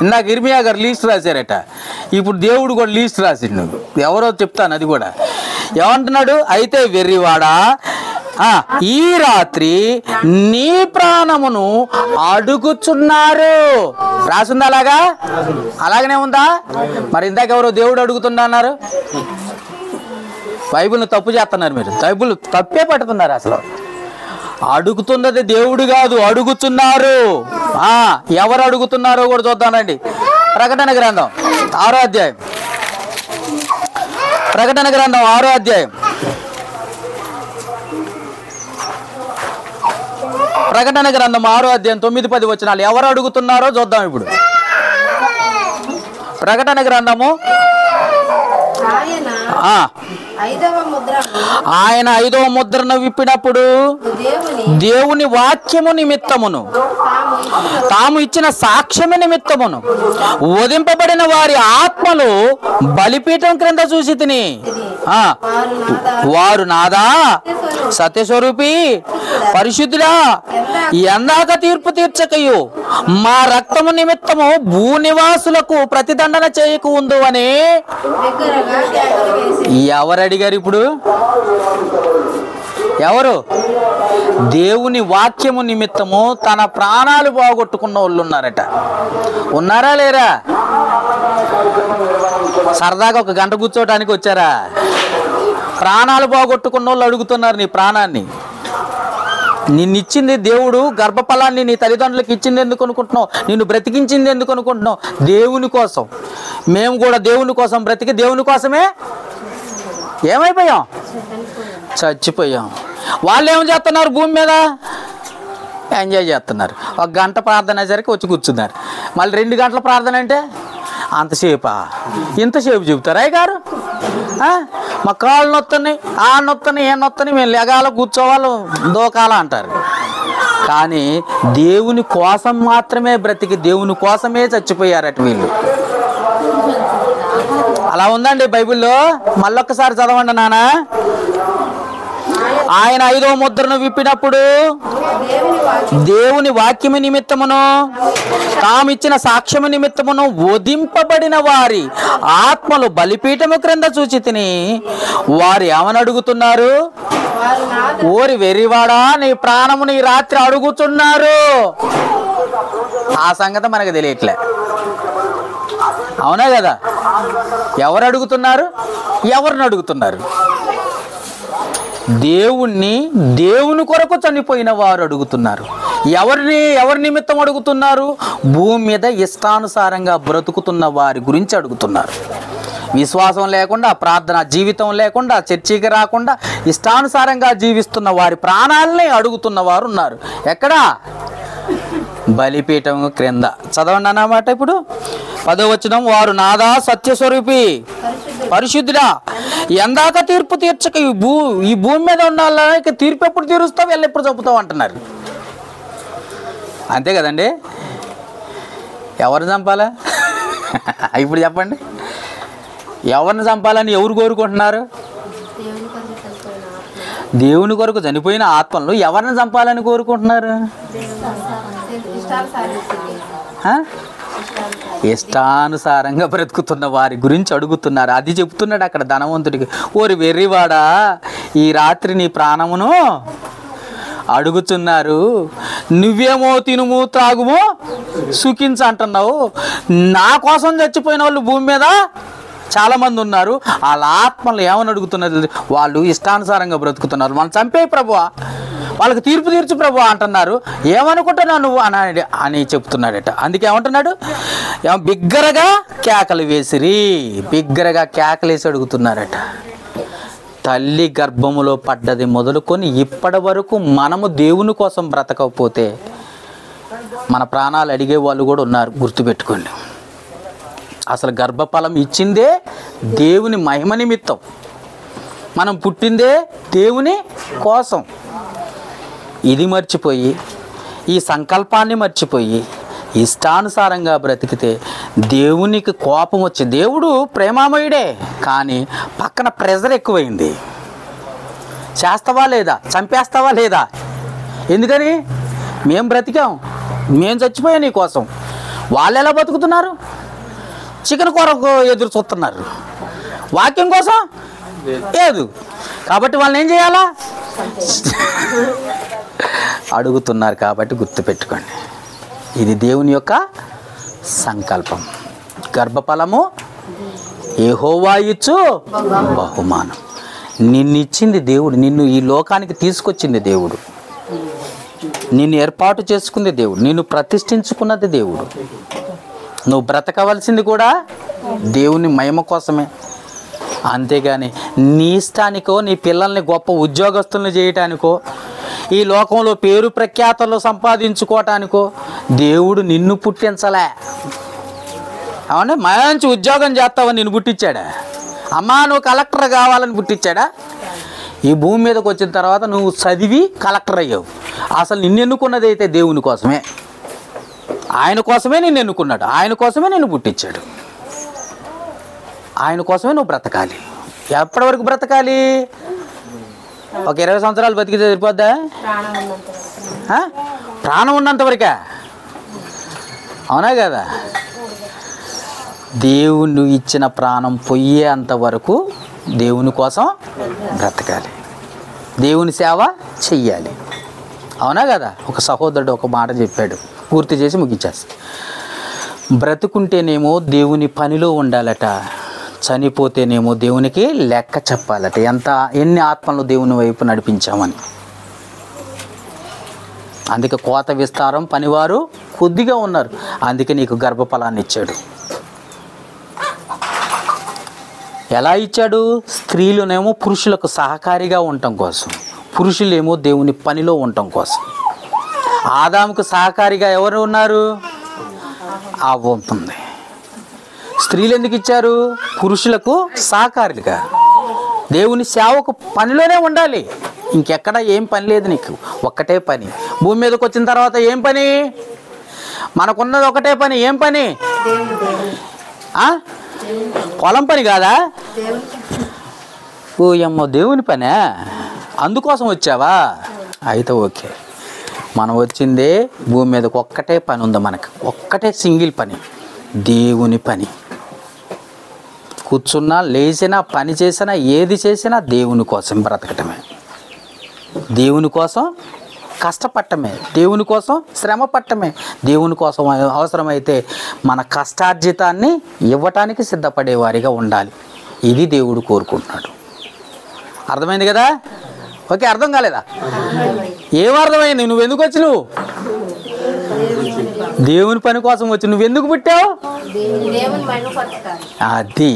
ఇందాక ఇర్మియా గారు లీస్ట్ రాశారట, ఇప్పుడు దేవుడు కూడా లీస్ట్ రాసిండు. ఎవరో చెప్తాను అది కూడా. ఏమంటున్నాడు? అయితే వెర్రివాడా, ఈ రాత్రి నీ ప్రాణమును అడుగుచున్నారు. రాసిందా? అలాగనే ఉందా? మరి ఇందాక ఎవరో దేవుడు అడుగుతున్నా అన్నారు. బైబిల్ని తప్పు చేస్తున్నారు మీరు. బైబిల్ తప్పే పట్టుతున్నారు. అసలు అడుగుతున్నది దేవుడు కాదు, అడుగుతున్నారు. ఎవరు అడుగుతున్నారో కూడా చూద్దానండి. ప్రకటన గ్రంథం 6వ అధ్యాయం. ప్రకటన గ్రంథం 6వ అధ్యాయం. ప్రకటన గ్రంథం 6వ అధ్యాయం 9-10 వచనాలు. ఎవరు అడుగుతున్నారో చూద్దాం ఇప్పుడు. ప్రకటన గ్రంథము ఆయన 5వ ముద్రను విప్పినప్పుడు దేవుని వాక్యము నిమిత్తమును తాము ఇచ్చిన సాక్ష్యము నిమిత్తమును వధింపబడిన వారి ఆత్మలు బలిపీఠం క్రింద చూసి తిని, వారు నాదా, సత్యస్వరూపి, పరిశుద్ధుడా, ఎందాక తీర్పు తీర్చకయు మా రక్తము నిమిత్తము భూనివాసులకు ప్రతిదండన చేయకు ఉందు అని ఎవరు అడిగారు? ఇప్పుడు ఎవరు? దేవుని వాక్యము నిమిత్తము తన ప్రాణాలు పోగొట్టుకున్న వాళ్ళు ఉన్నారట. ఉన్నారా లేరా? సరదాగా ఒక గంట కూర్చోటానికి వచ్చారా? ప్రాణాలు పోగొట్టుకున్న వాళ్ళు అడుగుతున్నారు నీ ప్రాణాన్ని. నిన్నిచ్చింది దేవుడు, గర్భఫలాన్ని నీ తల్లిదండ్రులకు ఇచ్చింది ఎందుకు అనుకుంటున్నావు? నిన్ను బ్రతికించింది ఎందుకు అనుకుంటున్నావు? దేవుని కోసం. మేము కూడా దేవుని కోసం బ్రతికి దేవుని కోసమే ఏమైపోయాం? చచ్చిపోయాం. వాళ్ళు ఏం చేస్తున్నారు? భూమి మీద ఎంజాయ్ చేస్తున్నారు. ఒక గంట ప్రార్థన అయ్యేసరికి వచ్చి కూర్చున్నారు. మళ్ళీ 2 గంటల ప్రార్థన అంటే అంతసేపా? ఇంతసేపు చెబుతారా గారు? మా కాళ్ళు నొత్తని, ఆ నొత్తని, ఏ నొత్తని, మేము లెగాల కూర్చోవాలి, దోకాల అంటారు. కానీ దేవుని కోసం మాత్రమే బ్రతికి దేవుని కోసమే చచ్చిపోయారట వీళ్ళు. అలా ఉందండి బైబిల్లో. మళ్ళొక్కసారి చదవండి నాన్న. ఆయన 5వ ముద్రను విప్పినప్పుడు దేవుని వాక్యము నిమిత్తమును తామిచ్చిన సాక్ష్యము నిమిత్తమును వధింపబడిన వారి ఆత్మలు బలిపీఠము క్రింద చూచి తిని, వారు ఏమని అడుగుతున్నారు? ఓరి వెర్రివాడా, నీ ప్రాణము నీ రాత్రి అడుగుతున్నారు. ఆ సంగతి మనకు తెలియట్లే. అవునా కదా? ఎవరు అడుగుతున్నారు? ఎవరిని అడుగుతున్నారు? దేవుని కొరకు చనిపోయిన వారు అడుగుతున్నారు. ఎవరి నిమిత్తం అడుగుతున్నారు? భూమి మీద ఇష్టానుసారంగా బ్రతుకుతున్న వారి గురించి అడుగుతున్నారు. విశ్వాసం లేకుండా, ప్రార్థన జీవితం లేకుండా, చర్చికి రాకుండా ఇష్టానుసారంగా జీవిస్తున్న వారి ప్రాణాలని అడుగుతున్న వారు ఉన్నారు. ఎక్కడా? బలిపీఠం క్రింద. చదవండి అన్నమాట. ఇప్పుడు 10వ వచనం. వారు నాదా, సత్యస్వరూపి, పరిశుద్ధుడా, ఎందాక తీర్పు తీర్చక ఈ భూమి మీద ఉన్న వాళ్ళకి తీర్పు ఎప్పుడు తీరుస్తావు, వెళ్ళి ఎప్పుడు చంపుతావు అంటున్నారు. అంతే కదండి? ఎవరిని చంపాలా? ఇప్పుడు చెప్పండి. ఎవరిని చంపాలని ఎవరు కోరుకుంటున్నారు? దేవుని కొరకు చనిపోయిన ఆత్మలు ఎవరిని చంపాలని కోరుకుంటున్నారు? ఇష్టానుసారంగా బ్రతుకుతున్న వారి గురించి అడుగుతున్నారు. అది చెప్తున్నాడు అక్కడ ధనవంతుడికి. ఓరి వెర్రివాడా, ఈ రాత్రి నీ ప్రాణమును అడుగుతున్నారు. నువ్వేమో తినుము త్రాగుము సుఖించు అంటున్నావు. నా కోసం చచ్చిపోయిన వాళ్ళు భూమి మీద చాలామంది ఉన్నారు. వాళ్ళ ఆత్మలు ఏమని అడుగుతున్నారు? వాళ్ళు ఇష్టానుసారంగా బ్రతుకుతున్నారు. మనం చంపే ప్రభువా, వాళ్ళకి తీర్పు తీర్చు ప్రభు అంటున్నారు. ఏమనుకుంటున్నావు నువ్వు అని చెప్తున్నాడట. అందుకే ఏమంటున్నాడు? బిగ్గరగా కేకలు వేసిరి. బిగ్గరగా కేకలేసి అడుగుతున్నారట. తల్లి గర్భములో పడ్డది మొదలుకొని ఇప్పటి వరకు మనము దేవుని కోసం బ్రతకపోతే మన ప్రాణాలు అడిగే వాళ్ళు కూడా ఉన్నారు, గుర్తుపెట్టుకోండి. అసలు గర్భఫలం ఇచ్చిందే దేవుని మహిమ నిమిత్తం, మనం పుట్టిందే దేవుని కోసం. ఇది మర్చిపోయి, ఈ సంకల్పాన్ని మర్చిపోయి ఇష్టానుసారంగా బ్రతికితే దేవునికి కోపం వచ్చి, దేవుడు ప్రేమామయుడే కానీ పక్కన ప్రెజర్ ఎక్కువైంది. చేస్తావా లేదా, చంపేస్తావా లేదా, ఎందుకని మేము బ్రతికాం, మేము చచ్చిపోయాం నీ కోసం. వాళ్ళు ఎలా బతుకుతున్నారు, చికెన్ కూరకు ఎదురు చూస్తున్నారు, వాక్యం కోసం లేదు. కాబట్టి వాళ్ళని ఏం చేయాలా అడుగుతున్నారు. కాబట్టి గుర్తుపెట్టుకోండి, ఇది దేవుని యొక్క సంకల్పం. గర్భఫలము యెహోవా ఇచ్చు బహుమానం. నిన్నిచ్చింది దేవుడు, నిన్ను ఈ లోకానికి తీసుకొచ్చింది దేవుడు, నిన్ను ఏర్పాటు చేసుకుంది దేవుడు, నిన్ను ప్రతిష్ఠించుకున్నది దేవుడు. నువ్వు బ్రతకవలసింది కూడా దేవుని మహిమ కోసమే. అంతేగాని నీ ఇష్టానికో, నీ పిల్లల్ని గొప్ప ఉద్యోగస్తులను చేయటానికో, ఈ లోకంలో పేరు ప్రఖ్యాతలు సంపాదించుకోవటానికో దేవుడు నిన్ను పుట్టించలే. అవునా, మంచి ఉద్యోగం చేస్తావని నిన్ను పుట్టించాడా? అమ్మా నువ్వు కలెక్టర్ కావాలని పుట్టించాడా? ఈ భూమి మీదకి వచ్చిన తర్వాత నువ్వు చదివి కలెక్టర్ అయ్యావు. అసలు నిన్ను ఎన్నుకున్నది అయితే దేవుని కోసమే, ఆయన కోసమే నిన్ను ఎన్నుకున్నాడు, ఆయన కోసమే నిన్ను పుట్టించాడు, ఆయన కోసమే నువ్వు బ్రతకాలి. ఎప్పటి వరకు బ్రతకాలి? ఒక 20 సంవత్సరాలు బతికితే సరిపోద్దా? ప్రాణం ఉన్నంత వరకే, అవునా కదా? దేవుడు ఇచ్చిన ప్రాణం పోయేంత వరకు దేవుని కోసం బ్రతకాలి, దేవుని సేవ చెయ్యాలి, అవునా కదా? ఒక సహోదరుడు ఒక మాట చెప్పాడు, పూర్తి చేసి ముగించేస్తా. బ్రతుకుంటేనేమో దేవుని పనిలో ఉండాలట, చనిపోతేనేమో దేవునికి లెక్క చెప్పాలట, ఎన్ని ఆత్మలు దేవుని వైపు నడిపించామని. అందుకే కోత విస్తారం, పనివారు కొద్దిగా ఉన్నారు. అందుకే నీకు గర్భఫలాన్ని ఇచ్చాడు. ఎలా ఇచ్చాడు? స్త్రీలునేమో పురుషులకు సహకారిగా ఉండటం కోసం, పురుషులేమో దేవుని పనిలో ఉండటం కోసం. ఆదాముకు సహకారిగా ఎవరు ఉన్నారు? అవ్వ ఉంటుంది. స్త్రీలు ఎందుకు ఇచ్చారు? పురుషులకు సహకారులుగా. దేవుని సేవకు పనిలోనే ఉండాలి, ఇంకెక్కడ ఏం పని లేదు నీకు, ఒక్కటే పని. భూమి మీదకి వచ్చిన తర్వాత ఏం పని? మనకున్నది ఒకటే పని. ఏం పని? పొలం పని కాదా? ఓ అమ్మో, దేవుని పనే. అందుకోసం వచ్చావా? అయితే ఓకే. మనం వచ్చిందే భూమి మీదకి ఒక్కటే పని ఉంది మనకు, ఒక్కటే సింగిల్ పని, దేవుని పని. కూర్చున్నా, లేచినా, పని చేసినా, ఏది చేసినా దేవుని కోసం బ్రతకటమే, దేవుని కోసం కష్టపడటమే, దేవుని కోసం శ్రమ పట్టమే, దేవుని కోసం అవసరమైతే మన కష్టార్జితాన్ని ఇవ్వటానికి సిద్ధపడేవారిగా ఉండాలి. ఇది దేవుడు కోరుకుంటున్నాడు. అర్థమైంది కదా? ఓకే, అర్థం కాలేదా? ఏం అర్థమైంది? నువ్వెందుకు వచ్చి, నువ్వు దేవుని పని కోసం వచ్చి, నువ్వెందుకు పుట్టావు? అది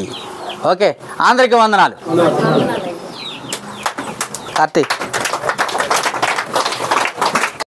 ఓకే. అందరికీ వందనాలు. కార్తీక్.